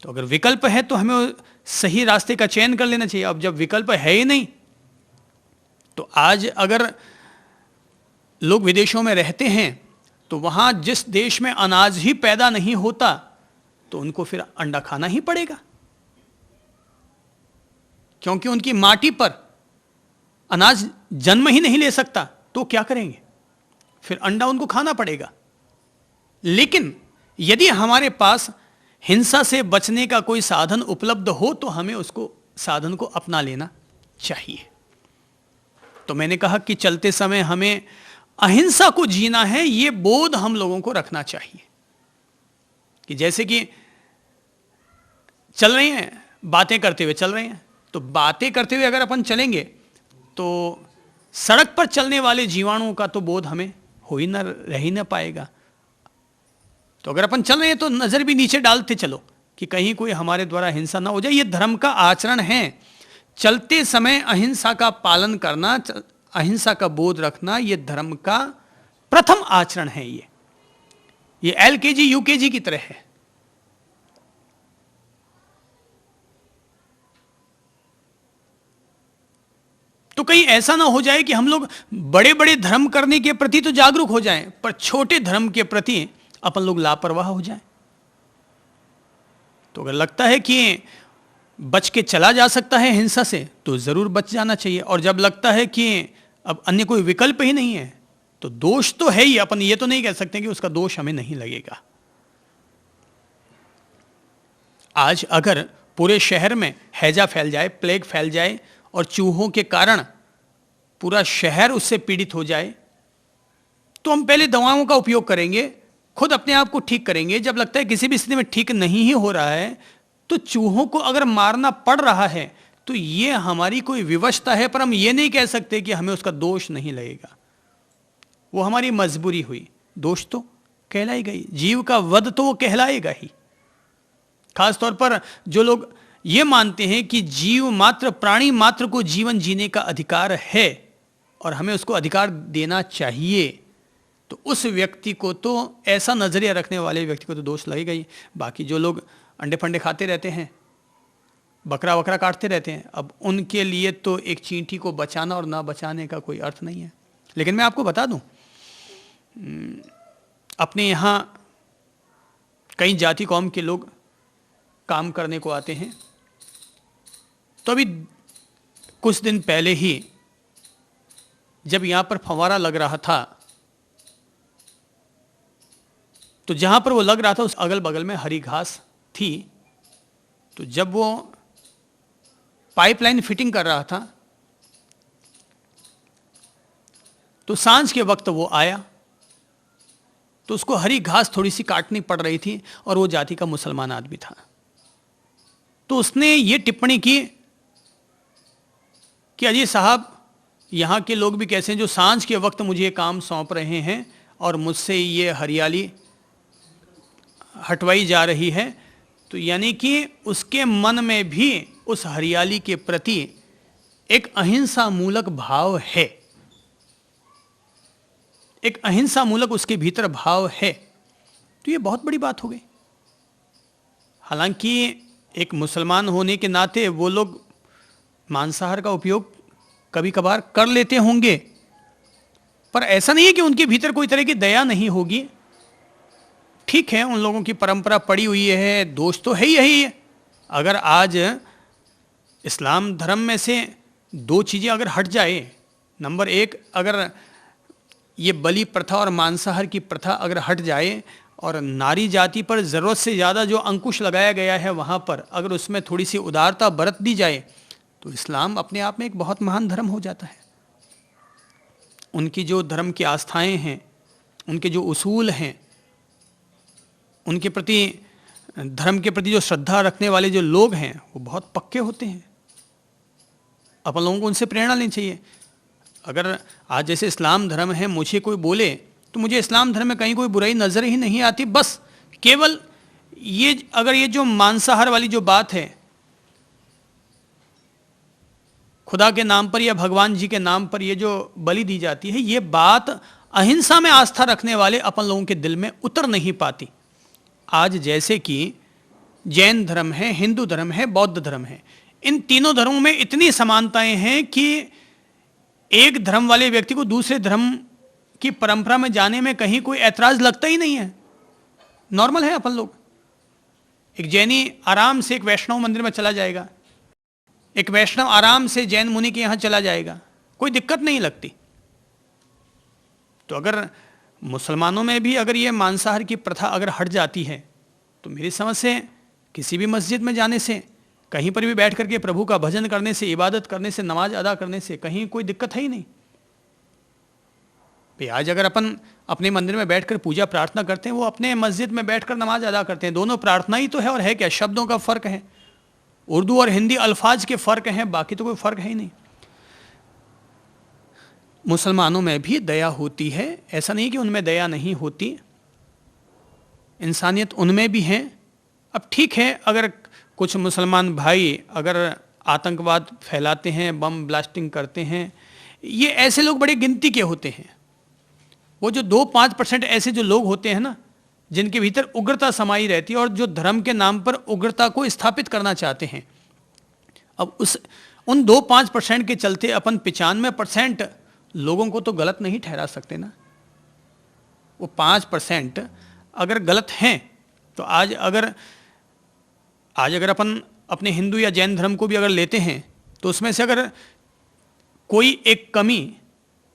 तो अगर विकल्प है तो हमें सही रास्ते का चयन कर लेना चाहिए। अब जब विकल्प है ही नहीं, तो आज अगर लोग विदेशों में रहते हैं तो वहां जिस देश में अनाज ही पैदा नहीं होता तो उनको फिर अंडा खाना ही पड़ेगा, क्योंकि उनकी माटी पर अनाज जन्म ही नहीं ले सकता। तो क्या करेंगे? फिर अंडा उनको खाना पड़ेगा। लेकिन यदि हमारे पास हिंसा से बचने का कोई साधन उपलब्ध हो तो हमें उसको साधन को अपना लेना चाहिए। तो मैंने कहा कि चलते समय हमें अहिंसा को जीना है, यह बोध हम लोगों को रखना चाहिए। कि जैसे कि चल रहे हैं, बातें करते हुए चल रहे हैं, तो बातें करते हुए अगर अपन चलेंगे तो सड़क पर चलने वाले जीवाणुओं का तो बोध हमें रह ही ना पाएगा। तो अगर अपन चल रहे हैं तो नजर भी नीचे डालते चलो कि कहीं कोई हमारे द्वारा हिंसा ना हो जाए। ये धर्म का आचरण है। चलते समय अहिंसा का पालन करना, अहिंसा का बोध रखना, यह धर्म का प्रथम आचरण है। ये LKG UKG की तरह है। तो कहीं ऐसा ना हो जाए कि हम लोग बड़े बड़े धर्म करने के प्रति तो जागरूक हो जाएं, पर छोटे धर्म के प्रति अपन लोग लापरवाह हो जाएं। तो अगर लगता है कि बच के चला जा सकता है हिंसा से तो जरूर बच जाना चाहिए। और जब लगता है कि अब अन्य कोई विकल्प ही नहीं है तो दोष तो है ही, अपन ये तो नहीं कह सकते कि उसका दोष हमें नहीं लगेगा। आज अगर पूरे शहर में हैजा फैल जाए, प्लेग फैल जाए और चूहों के कारण पूरा शहर उससे पीड़ित हो जाए, तो हम पहले दवाओं का उपयोग करेंगे, खुद अपने आप को ठीक करेंगे। जब लगता है किसी भी स्थिति में ठीक नहीं ही हो रहा है तो चूहों को अगर मारना पड़ रहा है तो ये हमारी कोई विवशता है, पर हम ये नहीं कह सकते कि हमें उसका दोष नहीं लगेगा। वो हमारी मजबूरी हुई, दोष तो कहलाई गई। जीव का वध तो वो कहलाएगा ही। खासतौर पर जो लोग ये मानते हैं कि जीव मात्र, प्राणी मात्र को जीवन जीने का अधिकार है और हमें उसको अधिकार देना चाहिए, तो उस व्यक्ति को तो, ऐसा नजरिया रखने वाले व्यक्ति को तो दोष लगेगा ही। बाकी जो लोग अंडे फंडे खाते रहते हैं, बकरा वकरा काटते रहते हैं, अब उनके लिए तो एक चींटी को बचाना और ना बचाने का कोई अर्थ नहीं है। लेकिन मैं आपको बता दूं, अपने यहाँ कई जाति कौम के लोग काम करने को आते हैं। तो अभी कुछ दिन पहले ही जब यहाँ पर फंवारा लग रहा था, तो जहाँ पर वो लग रहा था उस अगल बगल में हरी घास थी। तो जब वो पाइपलाइन फिटिंग कर रहा था तो सांझ के वक्त वो आया, तो उसको हरी घास थोड़ी सी काटनी पड़ रही थी और वो जाति का मुसलमान आदमी था। तो उसने ये टिप्पणी की कि अजी साहब, यहाँ के लोग भी कैसे हैं जो सांझ के वक्त मुझे काम सौंप रहे हैं और मुझसे ये हरियाली हटवाई जा रही है। तो यानी कि उसके मन में भी उस हरियाली के प्रति एक अहिंसा मूलक भाव है, एक अहिंसा मूलक उसके भीतर भाव है। तो ये बहुत बड़ी बात हो गई। हालांकि एक मुसलमान होने के नाते वो लोग मांसाहार का उपयोग कभी कभार कर लेते होंगे, पर ऐसा नहीं है कि उनके भीतर कोई तरह की दया नहीं होगी। ठीक है, उन लोगों की परंपरा पड़ी हुई है, दोष तो है ही यही है। अगर आज इस्लाम धर्म में से दो चीज़ें अगर हट जाए, नंबर एक, अगर ये बलि प्रथा और मांसाहार की प्रथा अगर हट जाए और नारी जाति पर ज़रूरत से ज़्यादा जो अंकुश लगाया गया है वहाँ पर अगर उसमें थोड़ी सी उदारता बरत दी जाए, तो इस्लाम अपने आप में एक बहुत महान धर्म हो जाता है। उनकी जो धर्म की आस्थाएं हैं, उनके जो उसूल हैं, उनके प्रति, धर्म के प्रति जो श्रद्धा रखने वाले जो लोग हैं, वो बहुत पक्के होते हैं। अपन लोगों को उनसे प्रेरणा लेनी चाहिए। अगर आज जैसे इस्लाम धर्म है, मुझे कोई बोले तो मुझे इस्लाम धर्म में कहीं कोई बुराई नज़र ही नहीं आती। बस केवल ये, अगर ये जो मांसाहार वाली जो बात है, खुदा के नाम पर या भगवान जी के नाम पर ये जो बलि दी जाती है, ये बात अहिंसा में आस्था रखने वाले अपन लोगों के दिल में उतर नहीं पाती। आज जैसे कि जैन धर्म है, हिंदू धर्म है, बौद्ध धर्म है, इन तीनों धर्मों में इतनी समानताएं हैं कि एक धर्म वाले व्यक्ति को दूसरे धर्म की परंपरा में जाने में कहीं कोई ऐतराज लगता ही नहीं है, नॉर्मल है। अपन लोग, एक जैनी आराम से एक वैष्णव मंदिर में चला जाएगा, एक वैष्णव आराम से जैन मुनि के यहाँ चला जाएगा, कोई दिक्कत नहीं लगती। तो अगर मुसलमानों में भी अगर ये मांसाहार की प्रथा अगर हट जाती है, तो मेरी समझ से किसी भी मस्जिद में जाने से, कहीं पर भी बैठ करके प्रभु का भजन करने से, इबादत करने से, नमाज अदा करने से कहीं कोई दिक्कत है ही नहीं। आज अगर अपन अपने मंदिर में बैठकर पूजा प्रार्थना करते हैं, वो अपने मस्जिद में बैठकर नमाज अदा करते हैं, दोनों प्रार्थना ही तो है। और है क्या, शब्दों का फर्क है, उर्दू और हिंदी अल्फाज के फर्क हैं, बाकी तो कोई फर्क है ही नहीं। मुसलमानों में भी दया होती है, ऐसा नहीं कि उनमें दया नहीं होती, इंसानियत उनमें भी है। अब ठीक है, अगर कुछ मुसलमान भाई अगर आतंकवाद फैलाते हैं, बम ब्लास्टिंग करते हैं, ये ऐसे लोग बड़ी गिनती के होते हैं। वो जो 2-5% ऐसे जो लोग होते हैं ना, जिनके भीतर उग्रता समाई रहती है और जो धर्म के नाम पर उग्रता को स्थापित करना चाहते हैं, अब उन 2-5% के चलते अपन 95% लोगों को तो गलत नहीं ठहरा सकते ना। वो 5% अगर गलत हैं, तो आज अगर अपन अपने हिंदू या जैन धर्म को भी अगर लेते हैं, तो उसमें से अगर कोई एक कमी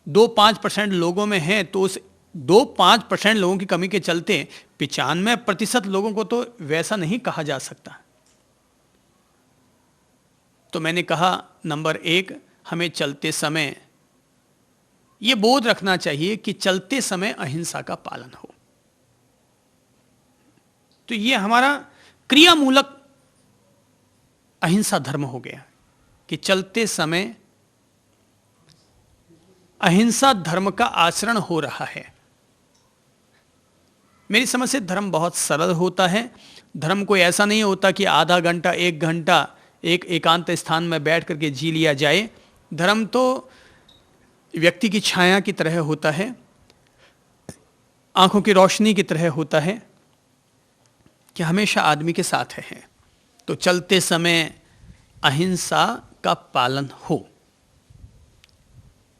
2-5% लोगों में है, तो उस 2-5% लोगों की कमी के चलते 95% लोगों को तो वैसा नहीं कहा जा सकता। तो मैंने कहा, नंबर एक, हमें चलते समय ये बोध रखना चाहिए कि चलते समय अहिंसा का पालन हो। तो ये हमारा क्रियामूलक अहिंसा धर्म हो गया कि चलते समय अहिंसा धर्म का आचरण हो रहा है। मेरी समझ से धर्म बहुत सरल होता है। धर्म कोई ऐसा नहीं होता कि आधा घंटा 1 घंटा एक एकांत स्थान में बैठ करके जी लिया जाए। धर्म तो व्यक्ति की छाया की तरह होता है, आंखों की रोशनी की तरह होता है कि हमेशा आदमी के साथ है। तो चलते समय अहिंसा का पालन हो।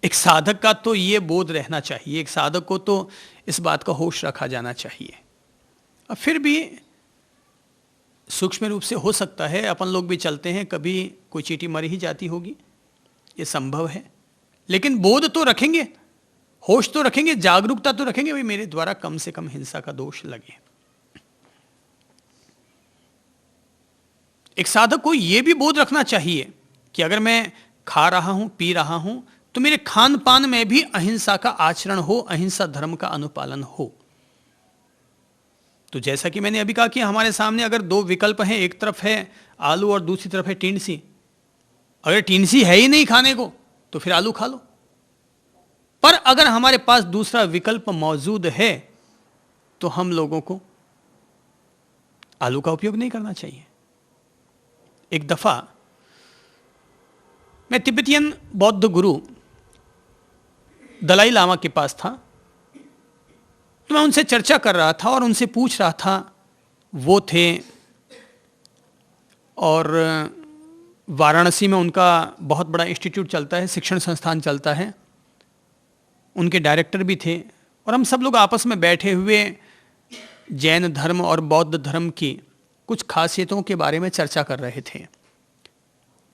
एक साधक का तो ये बोध रहना चाहिए, एक साधक को तो इस बात का होश रखा जाना चाहिए। अब फिर भी सूक्ष्म रूप से हो सकता है, अपन लोग भी चलते हैं, कभी कोई चींटी मर ही जाती होगी, ये संभव है। लेकिन बोध तो रखेंगे, होश तो रखेंगे, जागरूकता तो रखेंगे, भाई मेरे द्वारा कम से कम हिंसा का दोष लगे। एक साधक को यह भी बोध रखना चाहिए कि अगर मैं खा रहा हूं, पी रहा हूं, तो मेरे खान पान में भी अहिंसा का आचरण हो, अहिंसा धर्म का अनुपालन हो। तो जैसा कि मैंने अभी कहा कि हमारे सामने अगर 2 विकल्प हैं, एक तरफ है आलू और दूसरी तरफ है टिंडसी। अगर टिंडसी है ही नहीं खाने को, तो फिर आलू खा लो। पर अगर हमारे पास दूसरा विकल्प मौजूद है, तो हम लोगों को आलू का उपयोग नहीं करना चाहिए। एक दफा मैं तिब्बतियन बौद्ध गुरु दलाई लामा के पास था, तो मैं उनसे चर्चा कर रहा था और उनसे पूछ रहा था, वो थे और वाराणसी में उनका बहुत बड़ा इंस्टीट्यूट चलता है, शिक्षण संस्थान चलता है। उनके डायरेक्टर भी थे, और हम सब लोग आपस में बैठे हुए जैन धर्म और बौद्ध धर्म की कुछ खासियतों के बारे में चर्चा कर रहे थे।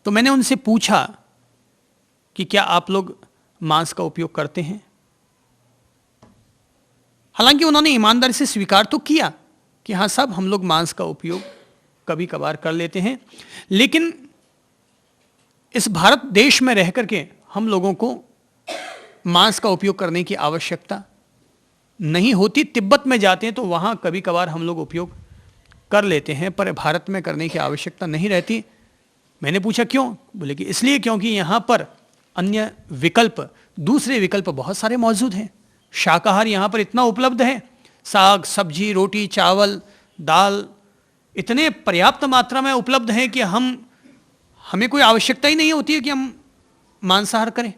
तो मैंने उनसे पूछा कि क्या आप लोग मांस का उपयोग करते हैं? हालांकि उन्होंने ईमानदारी से स्वीकार तो किया कि हाँ साहब, हम लोग मांस का उपयोग कभी कभार कर लेते हैं, लेकिन इस भारत देश में रह करके हम लोगों को मांस का उपयोग करने की आवश्यकता नहीं होती। तिब्बत में जाते हैं तो वहाँ कभी कभार हम लोग उपयोग कर लेते हैं, पर भारत में करने की आवश्यकता नहीं रहती। मैंने पूछा क्यों? बोले कि इसलिए क्योंकि यहाँ पर अन्य विकल्प, दूसरे विकल्प बहुत सारे मौजूद हैं। शाकाहार यहाँ पर इतना उपलब्ध है, साग सब्जी रोटी चावल दाल इतने पर्याप्त मात्रा में उपलब्ध हैं कि हमें कोई आवश्यकता ही नहीं होती है कि हम मांसाहार करें।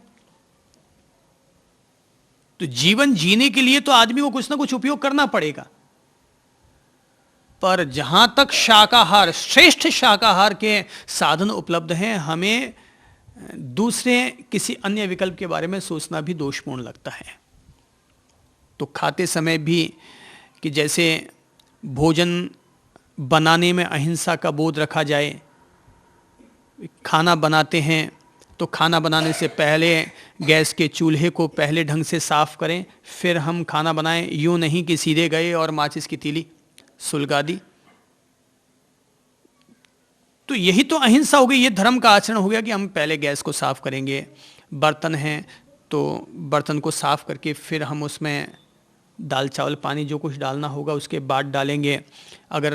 तो जीवन जीने के लिए तो आदमी को कुछ ना कुछ उपयोग करना पड़ेगा, पर जहां तक शाकाहार, श्रेष्ठ शाकाहार के साधन उपलब्ध हैं, हमें दूसरे किसी अन्य विकल्प के बारे में सोचना भी दोषपूर्ण लगता है। तो खाते समय भी कि जैसे भोजन बनाने में अहिंसा का बोध रखा जाए। खाना बनाते हैं तो खाना बनाने से पहले गैस के चूल्हे को पहले ढंग से साफ करें, फिर हम खाना बनाएं। यूं नहीं कि सीधे गए और माचिस की तीली सुलगा दी। तो यही तो अहिंसा हो गई, ये धर्म का आचरण हो गया कि हम पहले गैस को साफ करेंगे। बर्तन हैं तो बर्तन को साफ करके फिर हम उसमें दाल चावल पानी जो कुछ डालना होगा उसके बाद डालेंगे। अगर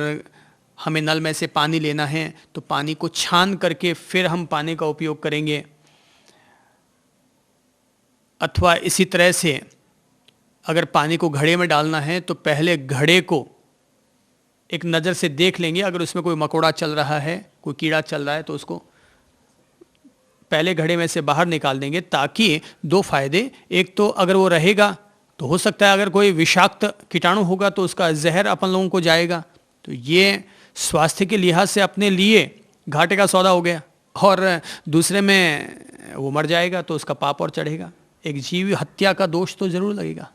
हमें नल में से पानी लेना है तो पानी को छान करके फिर हम पानी का उपयोग करेंगे। अथवा इसी तरह से अगर पानी को घड़े में डालना है तो पहले घड़े को एक नज़र से देख लेंगे, अगर उसमें कोई मकोड़ा चल रहा है, कोई कीड़ा चल रहा है तो उसको पहले घड़े में से बाहर निकाल देंगे, ताकि दो फायदे, एक तो अगर वो रहेगा तो हो सकता है अगर कोई विषाक्त कीटाणु होगा तो उसका जहर अपन लोगों को जाएगा। तो ये स्वास्थ्य के लिहाज से अपने लिए घाटे का सौदा हो गया, और दूसरे में वो मर जाएगा तो उसका पाप और चढ़ेगा। एक जीव हत्या का दोष तो जरूर लगेगा।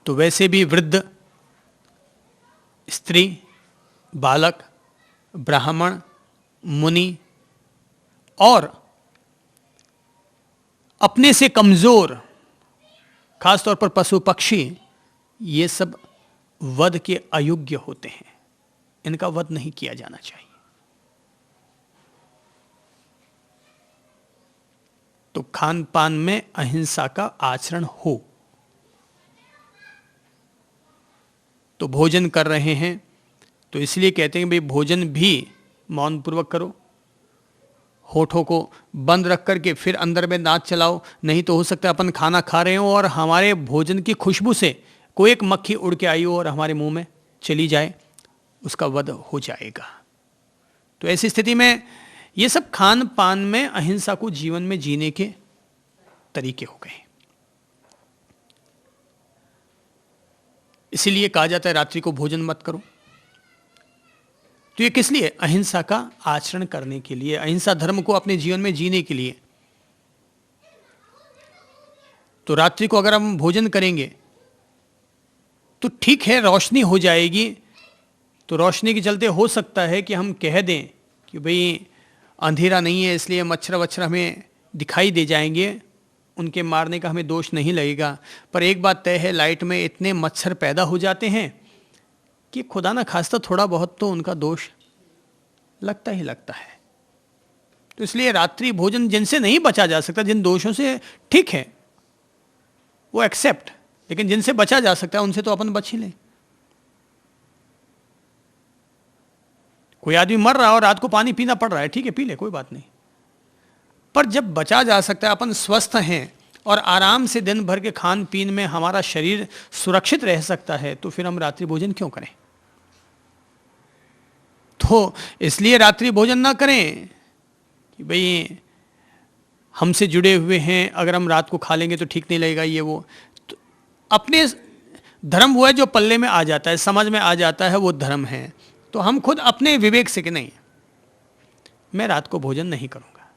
तो वैसे भी वृद्ध, स्त्री, बालक, ब्राह्मण, मुनि और अपने से कमजोर, खासतौर पर पशु पक्षी, ये सब वध के अयोग्य होते हैं। इनका वध नहीं किया जाना चाहिए। तो खान पान में अहिंसा का आचरण हो। तो भोजन कर रहे हैं तो इसलिए कहते हैं भाई भोजन भी मौन पूर्वक करो, होठों को बंद रख करके फिर अंदर में दांत चलाओ। नहीं तो हो सकता है अपन खाना खा रहे हो और हमारे भोजन की खुशबू से कोई एक मक्खी उड़ के आई हो और हमारे मुंह में चली जाए, उसका वध हो जाएगा। तो ऐसी स्थिति में ये सब खान पान में अहिंसा को जीवन में जीने के तरीके हो गए। इसीलिए कहा जाता है रात्रि को भोजन मत करो। तो ये किस लिए? अहिंसा का आचरण करने के लिए, अहिंसा धर्म को अपने जीवन में जीने के लिए। तो रात्रि को अगर हम भोजन करेंगे तो ठीक है, रोशनी हो जाएगी। तो रोशनी के चलते हो सकता है कि हम कह दें कि भाई अंधेरा नहीं है इसलिए मच्छर वच्छर हमें दिखाई दे जाएंगे, उनके मारने का हमें दोष नहीं लगेगा। पर एक बात तय है, लाइट में इतने मच्छर पैदा हो जाते हैं कि खुदा ना खास्ता थोड़ा बहुत तो उनका दोष लगता ही लगता है। तो इसलिए रात्रि भोजन जिनसे नहीं बचा जा सकता, जिन दोषों से ठीक है वो एक्सेप्ट, लेकिन जिनसे बचा जा सकता है उनसे तो अपन बच ही लें। कोई आदमी मर रहा है और रात को पानी पीना पड़ रहा है, ठीक है पी ले, कोई बात नहीं। पर जब बचा जा सकता है, अपन स्वस्थ हैं और आराम से दिन भर के खान पीन में हमारा शरीर सुरक्षित रह सकता है, तो फिर हम रात्रि भोजन क्यों करें? तो इसलिए रात्रि भोजन ना करें कि भाई हमसे जुड़े हुए हैं, अगर हम रात को खा लेंगे तो ठीक नहीं लगेगा, ये वो। तो अपने धर्म वो है जो पल्ले में आ जाता है, समझ में आ जाता है, वो धर्म है। तो हम खुद अपने विवेक से कि नहीं, मैं रात को भोजन नहीं करूंगा।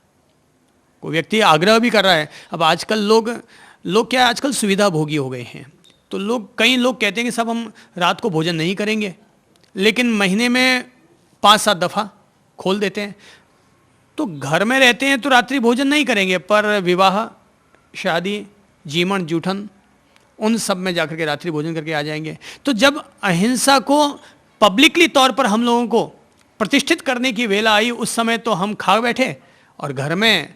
कोई व्यक्ति आग्रह भी कर रहा है। अब आजकल लोग क्या है, आजकल सुविधा भोगी हो गए हैं, तो कई लोग कहते हैं कि सब हम रात को भोजन नहीं करेंगे, लेकिन महीने में 5-7 दफ़ा खोल देते हैं। तो घर में रहते हैं तो रात्रि भोजन नहीं करेंगे, पर विवाह, शादी, जीवन, जूठन, उन सब में जाकर के रात्रि भोजन करके आ जाएंगे। तो जब अहिंसा को पब्लिकली तौर पर हम लोगों को प्रतिष्ठित करने की वेला आई, उस समय तो हम खा बैठे, और घर में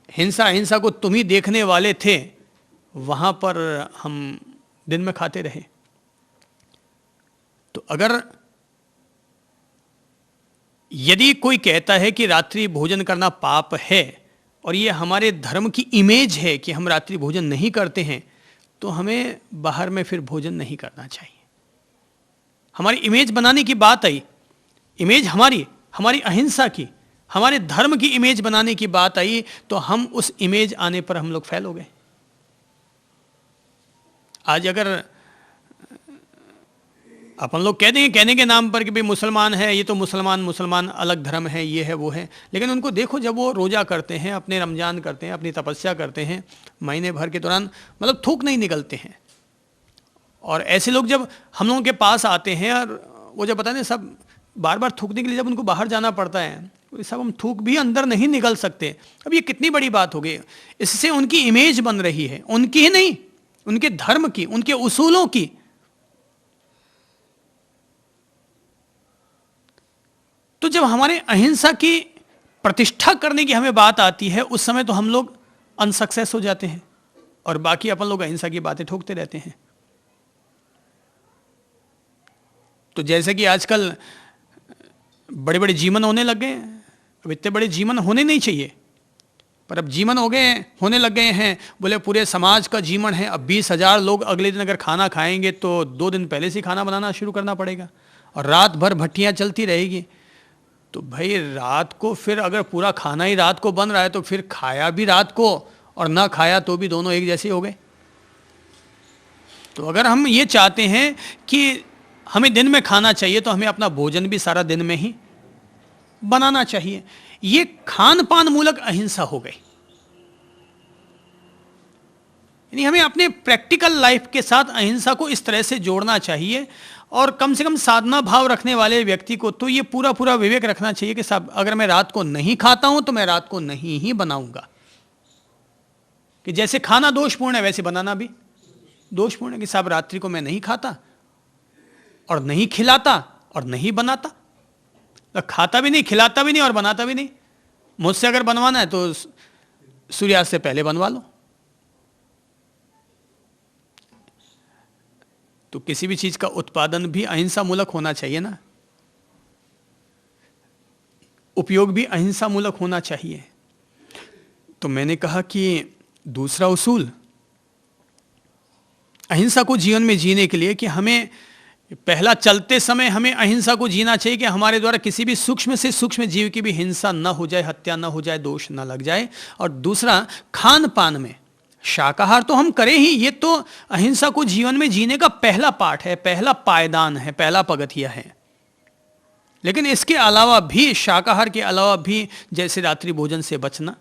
हिंसा को तुम ही देखने वाले थे, वहाँ पर हम दिन में खाते रहे। तो अगर यदि कोई कहता है कि रात्रि भोजन करना पाप है और ये हमारे धर्म की इमेज है कि हम रात्रि भोजन नहीं करते हैं, तो हमें बाहर में फिर भोजन नहीं करना चाहिए। हमारी इमेज बनाने की बात आई, इमेज हमारी अहिंसा की, हमारे धर्म की इमेज बनाने की बात आई, तो हम उस इमेज आने पर हम लोग फेल हो गए। आज अगर अपन लोग कह देंगे कहने के नाम पर कि भाई मुसलमान है, ये तो मुसलमान अलग धर्म है, ये है वो है, लेकिन उनको देखो जब वो रोज़ा करते हैं, अपने रमजान करते हैं, अपनी तपस्या करते हैं, महीने भर के दौरान मतलब थूक नहीं निकलते हैं। और ऐसे लोग जब हम लोगों के पास आते हैं और वो जब पता नहीं सब बार बार थूकने के लिए जब उनको बाहर जाना पड़ता है, तो सब हम थूक भी अंदर नहीं निकल सकते। अब ये कितनी बड़ी बात हो गई। इससे उनकी इमेज बन रही है, उनकी ही नहीं, उनके धर्म की, उनके उसूलों की। तो जब हमारे अहिंसा की प्रतिष्ठा करने की हमें बात आती है, उस समय तो हम लोग अनसक्सेस हो जाते हैं और बाकी अपन लोग अहिंसा की बातें ठोकते रहते हैं। तो जैसे कि आजकल बड़े बड़े जीवन होने लग गए हैं, अब इतने बड़े जीवन होने नहीं चाहिए, पर अब जीवन होने लग गए हैं। बोले पूरे समाज का जीवन है, अब 20,000 लोग अगले दिन अगर खाना खाएंगे तो 2 दिन पहले से खाना बनाना शुरू करना पड़ेगा और रात भर भट्टियाँ चलती रहेगी। तो भाई रात को फिर अगर पूरा खाना ही रात को बन रहा है तो फिर खाया भी रात को और ना खाया तो भी दोनों एक जैसे हो गए। तो अगर हम ये चाहते हैं कि हमें दिन में खाना चाहिए तो हमें अपना भोजन भी सारा दिन में ही बनाना चाहिए। ये खान पान मूलक अहिंसा हो गई। यानी हमें अपने प्रैक्टिकल लाइफ के साथ अहिंसा को इस तरह से जोड़ना चाहिए और कम से कम साधना भाव रखने वाले व्यक्ति को तो ये पूरा विवेक रखना चाहिए कि साहब अगर मैं रात को नहीं खाता हूं तो मैं रात को नहीं ही बनाऊंगा। कि जैसे खाना दोषपूर्ण है वैसे बनाना भी दोषपूर्ण है, कि साहब रात्रि को मैं नहीं खाता और नहीं खिलाता और नहीं बनाता, तो खाता भी नहीं, खिलाता भी नहीं और बनाता भी नहीं। मुझसे अगर बनवाना है तो सूर्यास्त से पहले बनवा लो। तो किसी भी चीज का उत्पादन भी अहिंसा मूलक होना चाहिए ना, उपयोग भी अहिंसा मूलक होना चाहिए। तो मैंने कहा कि दूसरा उसूल अहिंसा को जीवन में जीने के लिए कि हमें पहला चलते समय हमें अहिंसा को जीना चाहिए कि हमारे द्वारा किसी भी सूक्ष्म से सूक्ष्म जीव की भी हिंसा न हो जाए, हत्या न हो जाए, दोष न लग जाए। और दूसरा खान पान में शाकाहार तो हम करें ही, ये तो अहिंसा को जीवन में जीने का पहला पाठ है, पहला पायदान है, पहला पगथिया है। लेकिन इसके अलावा भी, शाकाहार के अलावा भी, जैसे रात्रि भोजन से बचना,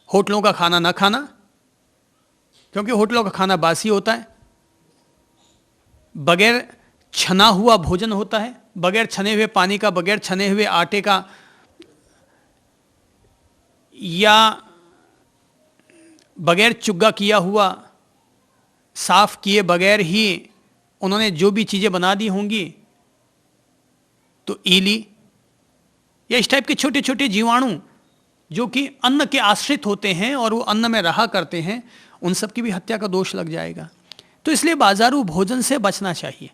होटलों का खाना ना खाना क्योंकि होटलों का खाना बासी होता है, बगैर छना हुआ भोजन होता है, बगैर छने हुए पानी का, बगैर छने हुए आटे का, या बगैर चुग्गा किया हुआ, साफ किए बगैर ही उन्होंने जो भी चीज़ें बना दी होंगी, तो ईली या इस टाइप के छोटे छोटे जीवाणु जो कि अन्न के आश्रित होते हैं और वो अन्न में रहा करते हैं, उन सब की भी हत्या का दोष लग जाएगा। तो इसलिए बाजारू भोजन से बचना चाहिए।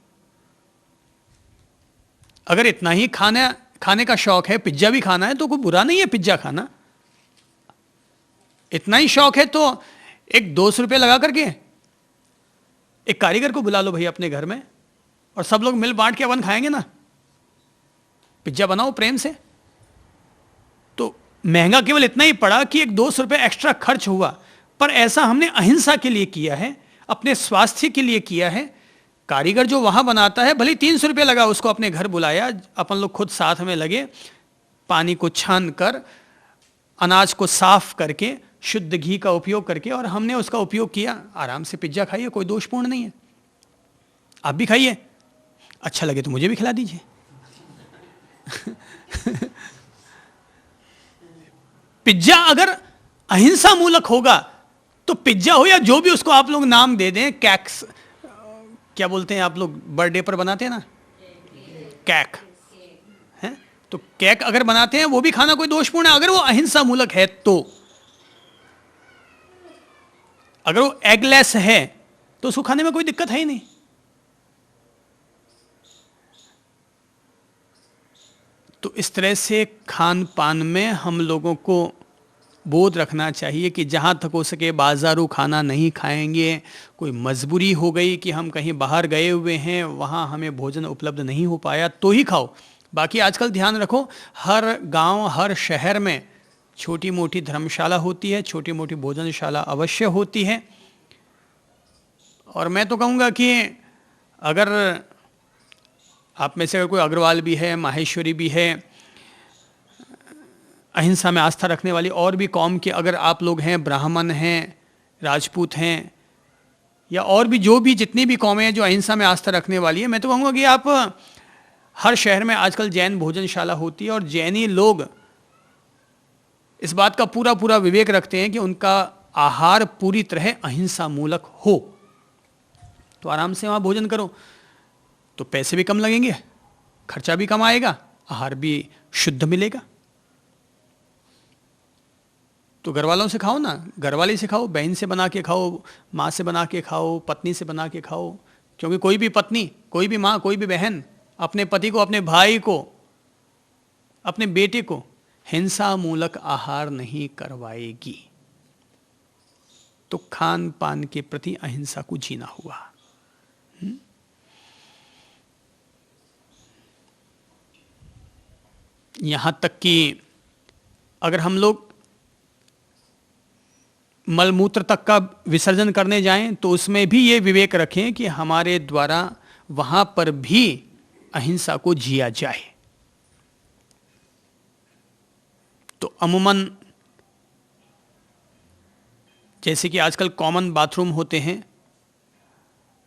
अगर इतना ही खाने का शौक है, पिज्जा भी खाना है, तो कोई बुरा नहीं है पिज्जा खाना। इतना ही शौक है तो एक 200 रुपये लगा करके एक कारीगर को बुला लो भाई अपने घर में और सब लोग मिल बांट के अपन खाएंगे ना। पिज्जा बनाओ प्रेम से। तो महंगा केवल इतना ही पड़ा कि एक 200 रुपये एक्स्ट्रा खर्च हुआ, पर ऐसा हमने अहिंसा के लिए किया है, अपने स्वास्थ्य के लिए किया है। कारीगर जो वहां बनाता है, भले 300 रुपये लगा, उसको अपने घर बुलाया, अपन लोग खुद साथ में लगे, पानी को छान कर अनाज को साफ करके शुद्ध घी का उपयोग करके, और हमने उसका उपयोग किया। आराम से पिज्जा खाइए, कोई दोषपूर्ण नहीं है। आप भी खाइए, अच्छा लगे तो मुझे भी खिला दीजिए। पिज्जा अगर अहिंसा मूलक होगा तो पिज्जा हो या जो भी उसको आप लोग नाम दे दें, कैक्स क्या बोलते हैं आप लोग, बर्थडे पर बनाते हैं ना कैक, है तो केक अगर बनाते हैं वो भी खाना कोई दोषपूर्ण है, अगर वो अहिंसा मूलक है तो। अगर वो एगलेस है तो उसको खाने में कोई दिक्कत है ही नहीं। तो इस तरह से खान पान में हम लोगों को बोध रखना चाहिए कि जहाँ तक हो सके बाजारू खाना नहीं खाएंगे। कोई मजबूरी हो गई कि हम कहीं बाहर गए हुए हैं, वहाँ हमें भोजन उपलब्ध नहीं हो पाया तो ही खाओ। बाकी आजकल ध्यान रखो, हर गांव हर शहर में छोटी मोटी धर्मशाला होती है, छोटी मोटी भोजनशाला अवश्य होती है। और मैं तो कहूँगा कि अगर आप में से अगर कोई अग्रवाल भी है, माहेश्वरी भी है, अहिंसा में आस्था रखने वाली और भी कौम के अगर आप लोग हैं, ब्राह्मण हैं, राजपूत हैं, या और भी जो भी जितनी भी कौमें हैं जो अहिंसा में आस्था रखने वाली है, मैं तो कहूँगा कि आप हर शहर में आजकल जैन भोजनशाला होती है। और जैनी लोग इस बात का पूरा पूरा विवेक रखते हैं कि उनका आहार पूरी तरह अहिंसा मूलक हो। तो आराम से वहाँ भोजन करो, तो पैसे भी कम लगेंगे, खर्चा भी कम आएगा, आहार भी शुद्ध मिलेगा। तो घर वालों से खाओ ना, घरवाली से खाओ, बहन से बना के खाओ, माँ से बना के खाओ, पत्नी से बना के खाओ। क्योंकि कोई भी पत्नी, कोई भी माँ, कोई भी बहन अपने पति को, अपने भाई को, अपने बेटे को हिंसा मूलक आहार नहीं करवाएगी। तो खान पान के प्रति अहिंसा को जीना हुआ। यहां तक कि अगर हम लोग मलमूत्र तक का विसर्जन करने जाएं तो उसमें भी ये विवेक रखें कि हमारे द्वारा वहां पर भी अहिंसा को जिया जाए। तो अमूमन जैसे कि आजकल कॉमन बाथरूम होते हैं,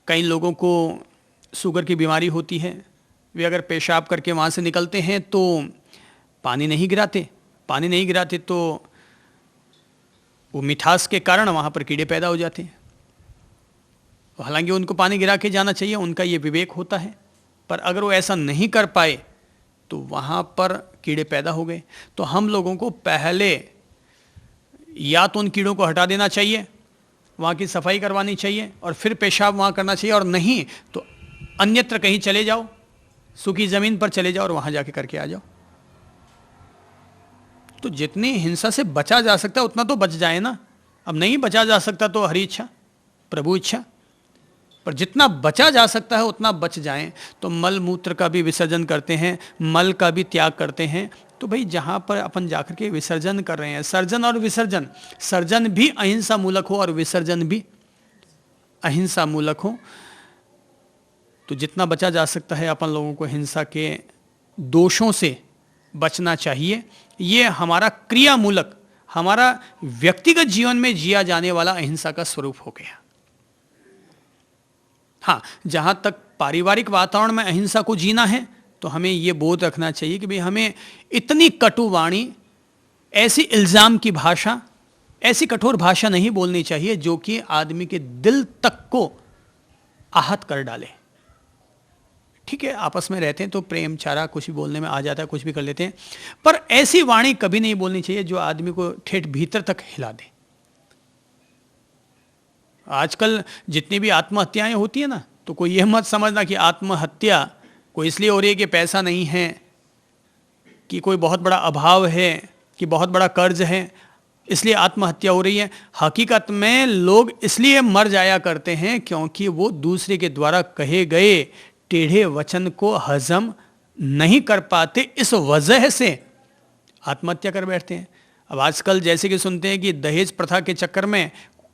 कई लोगों को शुगर की बीमारी होती है, वे अगर पेशाब करके वहाँ से निकलते हैं तो पानी नहीं गिराते तो वो मिठास के कारण वहाँ पर कीड़े पैदा हो जाते हैं। हालांकि उनको पानी गिरा के जाना चाहिए, उनका ये विवेक होता है, पर अगर वो ऐसा नहीं कर पाए तो वहाँ पर कीड़े पैदा हो गए। तो हम लोगों को पहले या तो उन कीड़ों को हटा देना चाहिए, वहाँ की सफाई करवानी चाहिए और फिर पेशाब वहाँ करना चाहिए, और नहीं तो अन्यत्र कहीं चले जाओ, सूखी ज़मीन पर चले जाओ और वहाँ जाके करके आ जाओ। तो जितनी हिंसा से बचा जा सकता है उतना तो बच जाए ना। अब नहीं बचा जा सकता तो हरी इच्छा प्रभु इच्छा, पर जितना बचा जा सकता है उतना बच जाएं। तो मल मूत्र का भी विसर्जन करते हैं, मल का भी त्याग करते हैं। तो भाई जहाँ पर अपन जाकर के विसर्जन कर रहे हैं, सर्जन और विसर्जन, सर्जन भी अहिंसा मूलक हो और विसर्जन भी अहिंसा मूलक हो। तो जितना बचा जा सकता है अपन लोगों को हिंसा के दोषों से बचना चाहिए। ये हमारा क्रियामूलक, हमारा व्यक्तिगत जीवन में जिया जाने वाला अहिंसा का स्वरूप हो गया। हाँ, जहां तक पारिवारिक वातावरण में अहिंसा को जीना है तो हमें यह बोध रखना चाहिए कि भाई हमें इतनी कटु वाणी, ऐसी इल्जाम की भाषा, ऐसी कठोर भाषा नहीं बोलनी चाहिए जो कि आदमी के दिल तक को आहत कर डाले। ठीक है, आपस में रहते हैं तो प्रेम चारा कुछ भी बोलने में आ जाता है, कुछ भी कर लेते हैं, पर ऐसी वाणी कभी नहीं बोलनी चाहिए जो आदमी को ठेठ भीतर तक हिला दे। आजकल जितनी भी आत्महत्याएं होती है ना, तो कोई यह मत समझना कि आत्महत्या कोई इसलिए हो रही है कि पैसा नहीं है, कि कोई बहुत बड़ा अभाव है, कि बहुत बड़ा कर्ज है, इसलिए आत्महत्या हो रही है। हकीकत में लोग इसलिए मर जाया करते हैं क्योंकि वो दूसरे के द्वारा कहे गए टेढ़े वचन को हजम नहीं कर पाते, इस वजह से आत्महत्या कर बैठते हैं। अब आजकल जैसे कि सुनते हैं कि दहेज प्रथा के चक्कर में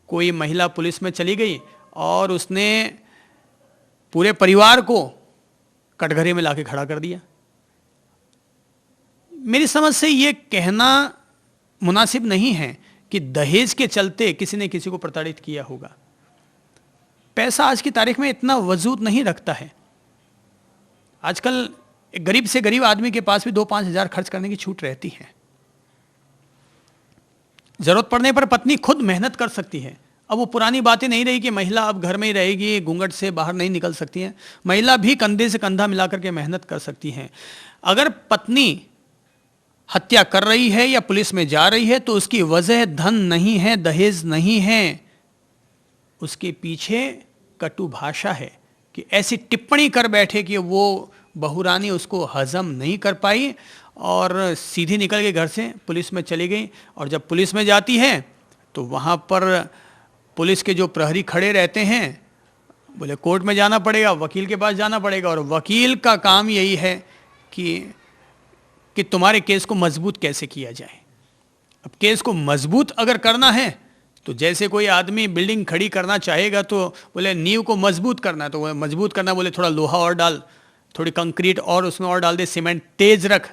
कोई महिला पुलिस में चली गई और उसने पूरे परिवार को कटघरे में लाके खड़ा कर दिया। मेरी समझ से ये कहना मुनासिब नहीं है कि दहेज के चलते किसी ने किसी को प्रताड़ित किया होगा। पैसा आज की तारीख में इतना वजूद नहीं रखता है। आजकल एक गरीब से गरीब आदमी के पास भी 2-5 हज़ार खर्च करने की छूट रहती है। जरूरत पड़ने पर पत्नी खुद मेहनत कर सकती है। अब वो पुरानी बातें नहीं रही कि महिला अब घर में ही रहेगी, घूंघट से बाहर नहीं निकल सकती है। महिला भी कंधे से कंधा मिलाकर के मेहनत कर सकती है। अगर पत्नी हत्या कर रही है या पुलिस में जा रही है तो उसकी वजह धन नहीं है, दहेज नहीं है, उसके पीछे कटु भाषा है कि ऐसी टिप्पणी कर बैठे कि वो बहुरानी उसको हजम नहीं कर पाई और सीधी निकल के घर से पुलिस में चली गई। और जब पुलिस में जाती है तो वहाँ पर पुलिस के जो प्रहरी खड़े रहते हैं, बोले कोर्ट में जाना पड़ेगा, वकील के पास जाना पड़ेगा, और वकील का काम यही है कि तुम्हारे केस को मजबूत कैसे किया जाए। अब केस को मजबूत अगर करना है तो जैसे कोई आदमी बिल्डिंग खड़ी करना चाहेगा तो बोले नींव को मजबूत करना है, तो वो मजबूत करना बोले थोड़ा लोहा और डाल, थोड़ी कंक्रीट और उसमें और डाल दे, सीमेंट तेज रख।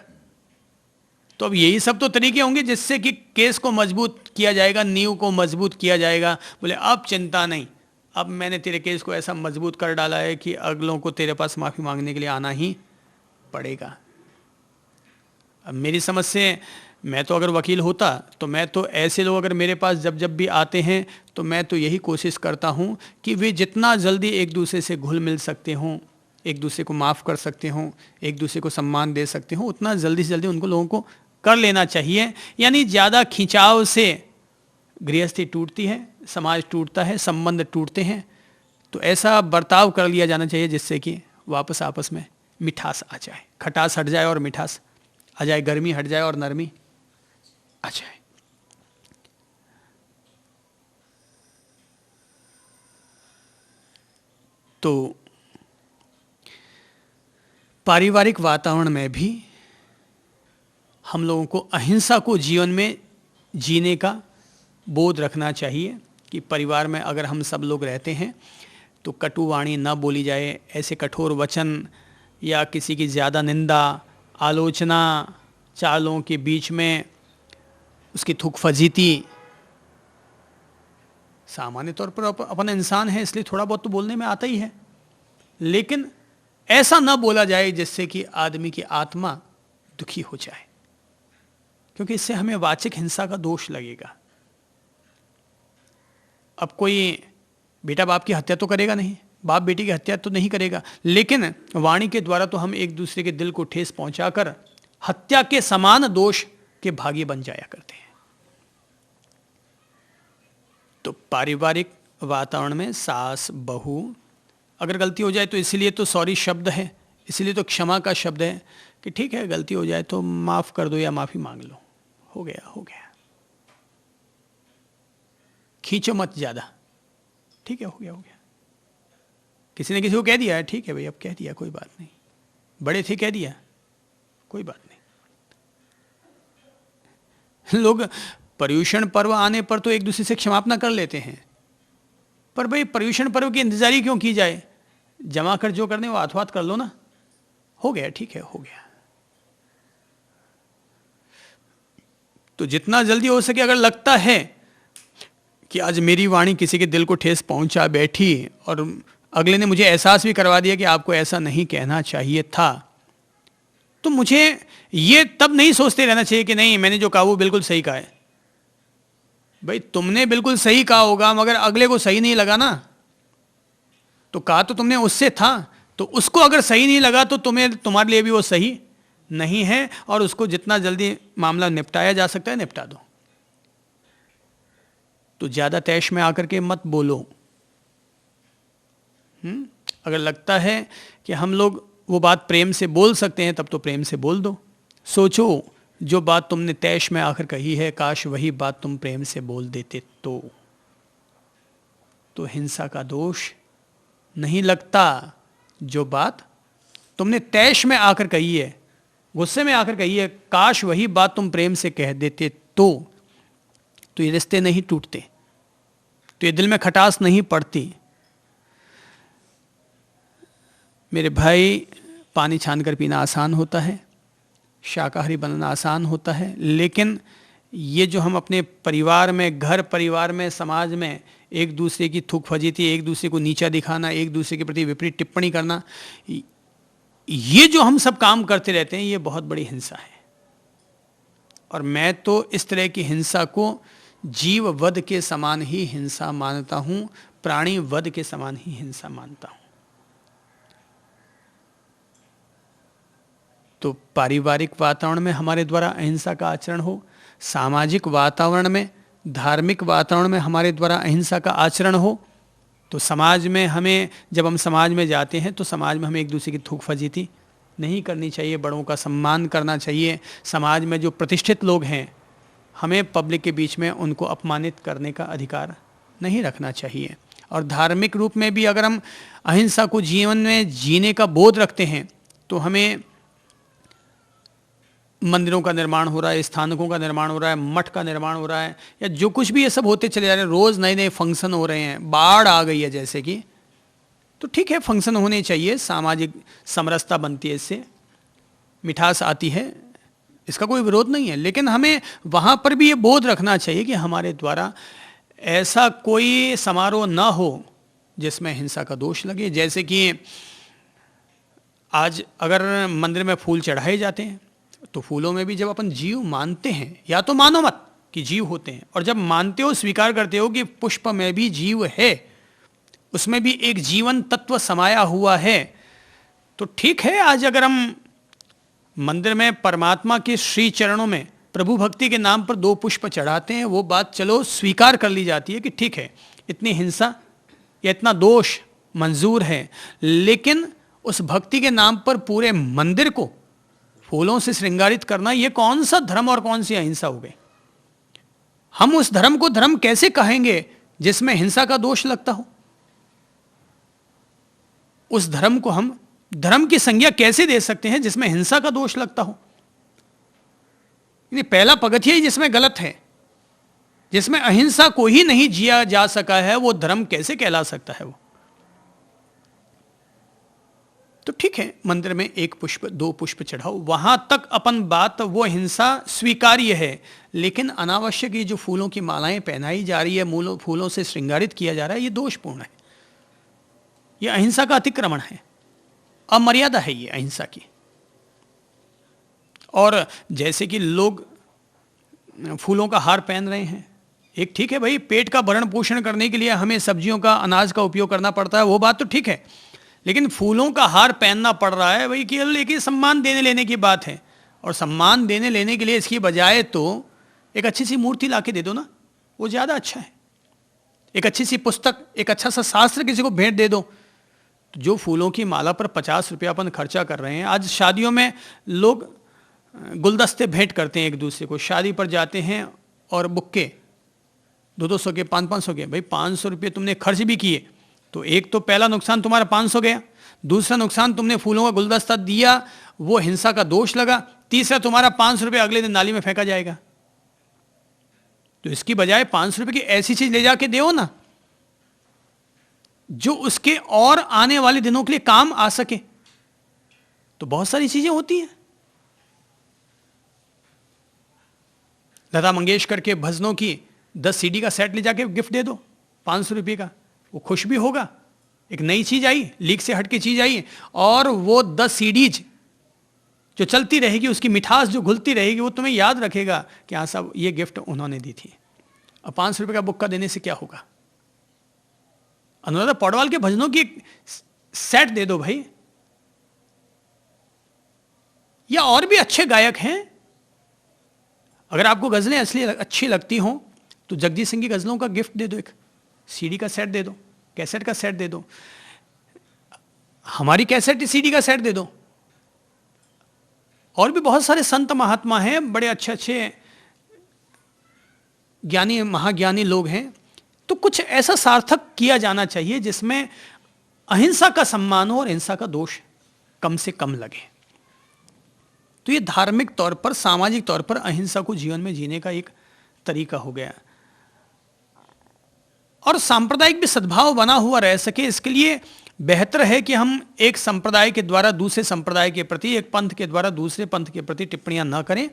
तो अब यही सब तो तरीके होंगे जिससे कि केस को मजबूत किया जाएगा, नींव को मजबूत किया जाएगा। बोले अब चिंता नहीं, अब मैंने तेरे केस को ऐसा मजबूत कर डाला है कि अगलों को तेरे पास माफ़ी मांगने के लिए आना ही पड़ेगा। अब मेरी समझ से मैं तो अगर वकील होता तो मैं तो ऐसे लोग अगर मेरे पास जब जब भी आते हैं तो मैं तो यही कोशिश करता हूँ कि वे जितना जल्दी एक दूसरे से घुल मिल सकते हों, एक दूसरे को माफ़ कर सकते हों, एक दूसरे को सम्मान दे सकते हों, उतना जल्दी से जल्दी उनको लोगों को कर लेना चाहिए। यानी ज़्यादा खिंचाव से गृहस्थी टूटती है, समाज टूटता है, संबंध टूटते हैं। तो ऐसा बर्ताव कर लिया जाना चाहिए जिससे कि वापस आपस में मिठास आ जाए, खटास हट जाए और मिठास आ जाए, गर्मी हट जाए और नरमी आ जाए। तो पारिवारिक वातावरण में भी हम लोगों को अहिंसा को जीवन में जीने का बोध रखना चाहिए कि परिवार में अगर हम सब लोग रहते हैं तो कटु वाणी न बोली जाए, ऐसे कठोर वचन या किसी की ज़्यादा निंदा, आलोचना, चार लोगों के बीच में उसकी थूक फजीती। सामान्य तौर पर अपन इंसान है इसलिए थोड़ा बहुत तो बोलने में आता ही है, लेकिन ऐसा न बोला जाए जिससे कि आदमी की आत्मा दुखी हो जाए, क्योंकि इससे हमें वाचिक हिंसा का दोष लगेगा। अब कोई बेटा बाप की हत्या तो करेगा नहीं, बाप बेटी की हत्या तो नहीं करेगा, लेकिन वाणी के द्वारा तो हम एक दूसरे के दिल को ठेस पहुंचाकर हत्या के समान दोष के भागी बन जाया करते हैं। तो पारिवारिक वातावरण में सास बहू अगर गलती हो जाए तो इसीलिए तो सॉरी शब्द है, इसीलिए तो क्षमा का शब्द है कि ठीक है गलती हो जाए तो माफ़ कर दो या माफ़ी मांग लो, हो गया हो गया, खींचो मत ज़्यादा, ठीक है हो गया हो गया। किसी ने किसी को कह दिया है, ठीक है भाई अब कह दिया कोई बात नहीं, बड़े थे कह दिया कोई बात नहीं। लोग पर्युषण पर्व आने पर तो एक दूसरे से क्षमापना कर लेते हैं, पर भाई पर्युषण पर्व की इंतजारी क्यों की जाए, जमा कर जो करने वो हाथों हाथ कर लो ना, हो गया ठीक है हो गया। तो जितना जल्दी हो सके, अगर लगता है कि आज मेरी वाणी किसी के दिल को ठेस पहुंचा बैठी और अगले ने मुझे एहसास भी करवा दिया कि आपको ऐसा नहीं कहना चाहिए था, तो मुझे ये तब नहीं सोचते रहना चाहिए कि नहीं मैंने जो कहा वो बिल्कुल सही कहा है। भाई तुमने बिल्कुल सही कहा होगा मगर अगले को सही नहीं लगा ना, तो कहा तो तुमने उससे था, तो उसको अगर सही नहीं लगा तो तुम्हारे लिए भी वो सही नहीं है, और उसको जितना जल्दी मामला निपटाया जा सकता है निपटा दो। तो ज़्यादा तैश में आकर के मत बोलो। अगर लगता है कि हम लोग वो बात प्रेम से बोल सकते हैं तब तो प्रेम से बोल दो। सोचो जो बात तुमने तैश में आकर कही है, काश वही बात तुम प्रेम से बोल देते तो हिंसा का दोष नहीं लगता। जो बात तुमने तैश में आकर कही है, गुस्से में आकर कही है, काश वही बात तुम प्रेम से कह देते तो ये रिश्ते नहीं टूटते, तो ये दिल में खटास नहीं पड़ती। मेरे भाई, पानी छान कर पीना आसान होता है, शाकाहारी बनना आसान होता है, लेकिन ये जो हम अपने परिवार में, घर परिवार में, समाज में एक दूसरे की थूक फजीती, एक दूसरे को नीचा दिखाना, एक दूसरे के प्रति विपरीत टिप्पणी करना, ये जो हम सब काम करते रहते हैं, ये बहुत बड़ी हिंसा है। और मैं तो इस तरह की हिंसा को जीव वध के समान ही हिंसा मानता हूं, प्राणी वध के समान ही हिंसा मानता हूं। तो पारिवारिक वातावरण में हमारे द्वारा अहिंसा का आचरण हो, सामाजिक वातावरण में, धार्मिक वातावरण में हमारे द्वारा अहिंसा का आचरण हो, तो समाज में हमें, जब हम समाज में जाते हैं तो समाज में हमें एक दूसरे की थूक फजीती नहीं करनी चाहिए, बड़ों का सम्मान करना चाहिए। समाज में जो प्रतिष्ठित लोग हैं, हमें पब्लिक के बीच में उनको अपमानित करने का अधिकार नहीं रखना चाहिए। और धार्मिक रूप में भी अगर हम अहिंसा को जीवन में जीने का बोध रखते हैं, तो हमें मंदिरों का निर्माण हो रहा है, स्थानकों का निर्माण हो रहा है, मठ का निर्माण हो रहा है, या जो कुछ भी ये सब होते चले जा रहे हैं, रोज़ नए नए फंक्शन हो रहे हैं, बाढ़ आ गई है जैसे कि, तो ठीक है फंक्शन होने चाहिए, सामाजिक समरसता बनती है, इससे मिठास आती है, इसका कोई विरोध नहीं है। लेकिन हमें वहाँ पर भी ये बोध रखना चाहिए कि हमारे द्वारा ऐसा कोई समारोह ना हो जिसमें हिंसा का दोष लगे। जैसे कि आज अगर मंदिर में फूल चढ़ाए जाते हैं, तो फूलों में भी जब अपन जीव मानते हैं, या तो मानो मत कि जीव होते हैं, और जब मानते हो, स्वीकार करते हो कि पुष्प में भी जीव है, उसमें भी एक जीवन तत्व समाया हुआ है, तो ठीक है। आज अगर हम मंदिर में परमात्मा के श्री चरणों में प्रभु भक्ति के नाम पर 2 पुष्प चढ़ाते हैं, वो बात चलो स्वीकार कर ली जाती है कि ठीक है, इतनी हिंसा या इतना दोष मंजूर है। लेकिन उस भक्ति के नाम पर पूरे मंदिर को फूलों से श्रृंगारित करना, ये कौन सा धर्म और कौन सी अहिंसा हो गई? हम उस धर्म को धर्म कैसे कहेंगे जिसमें हिंसा का दोष लगता हो? उस धर्म को हम धर्म की संज्ञा कैसे दे सकते हैं जिसमें हिंसा का दोष लगता हो? पहला पगथिया ही जिसमें गलत है, जिसमें अहिंसा को ही नहीं जिया जा सका है, वो धर्म कैसे कहला सकता है? वो तो ठीक है, मंदिर में 1 पुष्प 2 पुष्प चढ़ाओ, वहां तक अपन बात, वो हिंसा स्वीकार्य है। लेकिन अनावश्यक ये जो फूलों की मालाएं पहनाई जा रही है, फूलों से श्रृंगारित किया जा रहा है, ये दोषपूर्ण है, ये अहिंसा का अतिक्रमण है, अमर्यादा है ये अहिंसा की। और जैसे कि लोग फूलों का हार पहन रहे हैं, एक ठीक है भाई, पेट का भरण पोषण करने के लिए हमें सब्जियों का, अनाज का उपयोग करना पड़ता है, वो बात तो ठीक है। लेकिन फूलों का हार पहनना पड़ रहा है भाई, केवल एक सम्मान देने लेने की बात है। और सम्मान देने लेने के लिए इसकी बजाय तो एक अच्छी सी मूर्ति लाके दे दो ना, वो ज़्यादा अच्छा है। एक अच्छी सी पुस्तक, एक अच्छा सा शास्त्र किसी को भेंट दे दो। तो जो फूलों की माला पर 50 रुपया अपन खर्चा कर रहे हैं, आज शादियों में लोग गुलदस्ते भेंट करते हैं एक दूसरे को, शादी पर जाते हैं और बुक्के 200-200 के, 500-500 के, भाई 500 रुपये तुमने खर्च भी किए, तो एक तो पहला नुकसान तुम्हारा 500 गया, दूसरा नुकसान तुमने फूलों का गुलदस्ता दिया, वो हिंसा का दोष लगा, तीसरा तुम्हारा 500 रुपये अगले दिन नाली में फेंका जाएगा। तो इसकी बजाय 500 रुपये की ऐसी चीज ले जाके दो ना जो उसके और आने वाले दिनों के लिए काम आ सके। तो बहुत सारी चीजें होती हैं। लता मंगेशकर के भजनों की 10 सीडी का सेट ले जाके गिफ्ट दे दो 500 रुपये का, वो खुश भी होगा, एक नई चीज आई, लीक से हटके चीज आई, और वो 10 सीडीज जो चलती रहेगी, उसकी मिठास जो घुलती रहेगी, वो तुम्हें याद रखेगा कि हाँ साहब ये गिफ्ट उन्होंने दी थी। अब 500 रुपये का बुक्का देने से क्या होगा? अनुराधा पौडवाल के भजनों की एक सेट दे दो भाई। या और भी अच्छे गायक हैं, अगर आपको गजलें असली अच्छी लगती हों तो जगजीत सिंह की गजलों का गिफ्ट दे दो, एक सीडी का सेट दे दो, कैसेट का सेट दे दो, हमारी कैसेट सीडी का सेट दे दो। और भी बहुत सारे संत महात्मा हैं, बड़े अच्छे अच्छे ज्ञानी महाज्ञानी लोग हैं। तो कुछ ऐसा सार्थक किया जाना चाहिए जिसमें अहिंसा का सम्मान हो और हिंसा का दोष कम से कम लगे। तो ये धार्मिक तौर पर, सामाजिक तौर पर अहिंसा को जीवन में जीने का एक तरीका हो गया। और सांप्रदायिक भी सद्भाव बना हुआ रह सके, इसके लिए बेहतर है कि हम एक संप्रदाय के द्वारा दूसरे संप्रदाय के प्रति, एक पंथ के द्वारा दूसरे पंथ के प्रति टिप्पणियां न करें।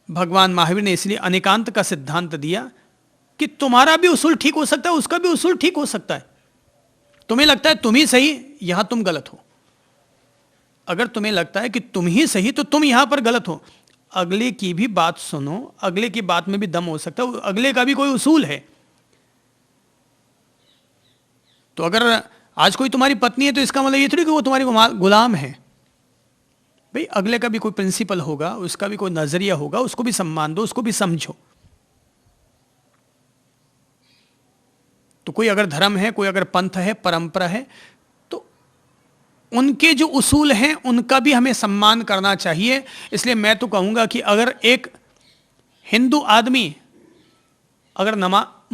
भगवान महावीर ने इसलिए अनेकांत का सिद्धांत दिया कि तुम्हारा भी उसूल ठीक हो सकता है, उसका भी उसूल ठीक हो सकता है। तुम्हें लगता है तुम ही सही, यहां तुम गलत हो। अगर तुम्हें लगता है कि तुम ही सही तो तुम यहां पर गलत हो। अगले की भी बात सुनो, अगले की बात में भी दम हो सकता है, अगले का भी कोई उसूल है। तो अगर आज कोई तुम्हारी पत्नी है तो इसका मतलब ये थोड़ी कि वो तुम्हारी गुलाम है। भाई अगले का भी कोई प्रिंसिपल होगा, उसका भी कोई नजरिया होगा, उसको भी सम्मान दो, उसको भी समझो। तो कोई अगर धर्म है, कोई अगर पंथ है, परंपरा है, तो उनके जो उसूल हैं उनका भी हमें सम्मान करना चाहिए। इसलिए मैं तो कहूंगा कि अगर एक हिंदू आदमी अगर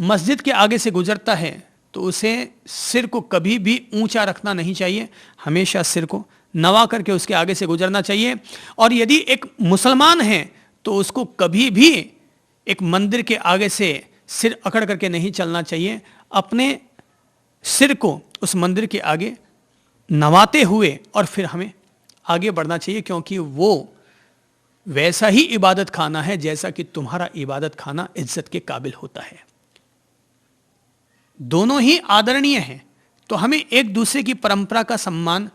मस्जिद के आगे से गुजरता है तो उसे सिर को कभी भी ऊंचा रखना नहीं चाहिए, हमेशा सिर को नवा करके उसके आगे से गुजरना चाहिए। और यदि एक मुसलमान है तो उसको कभी भी एक मंदिर के आगे से सिर अकड़ करके नहीं चलना चाहिए। अपने सिर को उस मंदिर के आगे नवाते हुए और फिर हमें आगे बढ़ना चाहिए, क्योंकि वो वैसा ही इबादत खाना है जैसा कि तुम्हारा इबादत खाना इज्जत के काबिल होता है। दोनों ही आदरणीय हैं, तो हमें एक दूसरे की परंपरा का सम्मान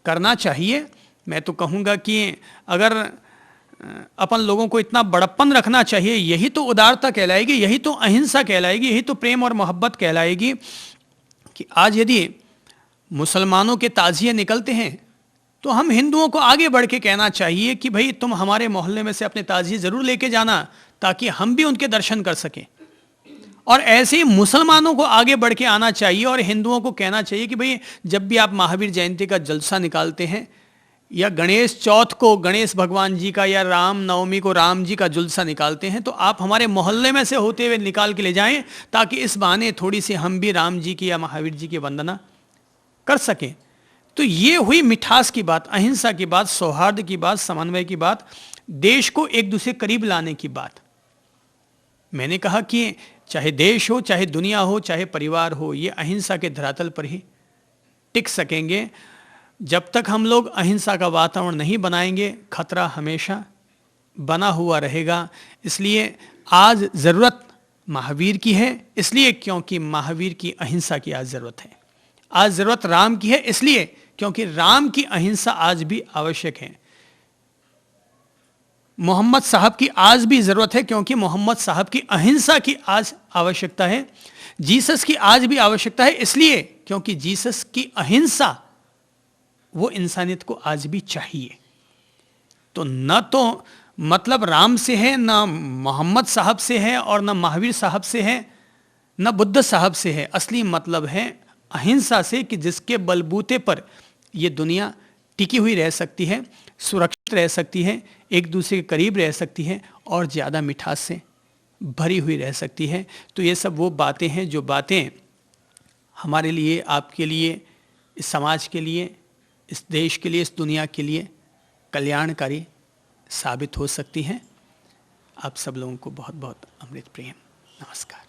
करना चाहिए। मैं तो कहूँगा कि अगर अपन लोगों को इतना बड़प्पन रखना चाहिए, यही तो उदारता कहलाएगी, यही तो अहिंसा कहलाएगी, यही तो प्रेम और मोहब्बत कहलाएगी। कि आज यदि मुसलमानों के ताजिए निकलते हैं तो हम हिंदुओं को आगे बढ़ के कहना चाहिए कि भाई तुम हमारे मोहल्ले में से अपने ताजिए ज़रूर लेके जाना, ताकि हम भी उनके दर्शन कर सकें। और ऐसे ही मुसलमानों को आगे बढ़ के आना चाहिए और हिंदुओं को कहना चाहिए कि भाई जब भी आप महावीर जयंती का जलसा निकालते हैं, या गणेश चौथ को गणेश भगवान जी का, या राम नवमी को राम जी का जुलसा निकालते हैं, तो आप हमारे मोहल्ले में से होते हुए निकाल के ले जाएं, ताकि इस बहाने थोड़ी सी हम भी राम जी की या महावीर जी की वंदना कर सकें। तो ये हुई मिठास की बात, अहिंसा की बात, सौहार्द की बात, समन्वय की बात, देश को एक दूसरे करीब लाने की बात। मैंने कहा कि चाहे देश हो, चाहे दुनिया हो, चाहे परिवार हो, ये अहिंसा के धरातल पर ही टिक सकेंगे। जब तक हम लोग अहिंसा का वातावरण नहीं बनाएंगे, खतरा हमेशा बना हुआ रहेगा। इसलिए आज ज़रूरत महावीर की है, इसलिए क्योंकि महावीर की अहिंसा की आज ज़रूरत है। आज ज़रूरत राम की है, इसलिए क्योंकि राम की अहिंसा आज भी आवश्यक है। मोहम्मद साहब की आज भी ज़रूरत है, क्योंकि मोहम्मद साहब की अहिंसा की आज आवश्यकता है। जीसस की आज भी आवश्यकता है, इसलिए क्योंकि जीसस की अहिंसा वो इंसानियत को आज भी चाहिए। तो न तो मतलब राम से है, न मोहम्मद साहब से है, और न महावीर साहब से है, न बुद्ध साहब से है। असली मतलब है अहिंसा से, कि जिसके बलबूते पर ये दुनिया टिकी हुई रह सकती है, सुरक्षित रह सकती है, एक दूसरे के करीब रह सकती है, और ज़्यादा मिठास से भरी हुई रह सकती है। तो ये सब वो बातें हैं जो बातें हमारे लिए, आपके लिए, इस समाज के लिए, इस देश के लिए, इस दुनिया के लिए कल्याणकारी साबित हो सकती हैं। आप सब लोगों को बहुत बहुत अमृत प्रेम। नमस्कार।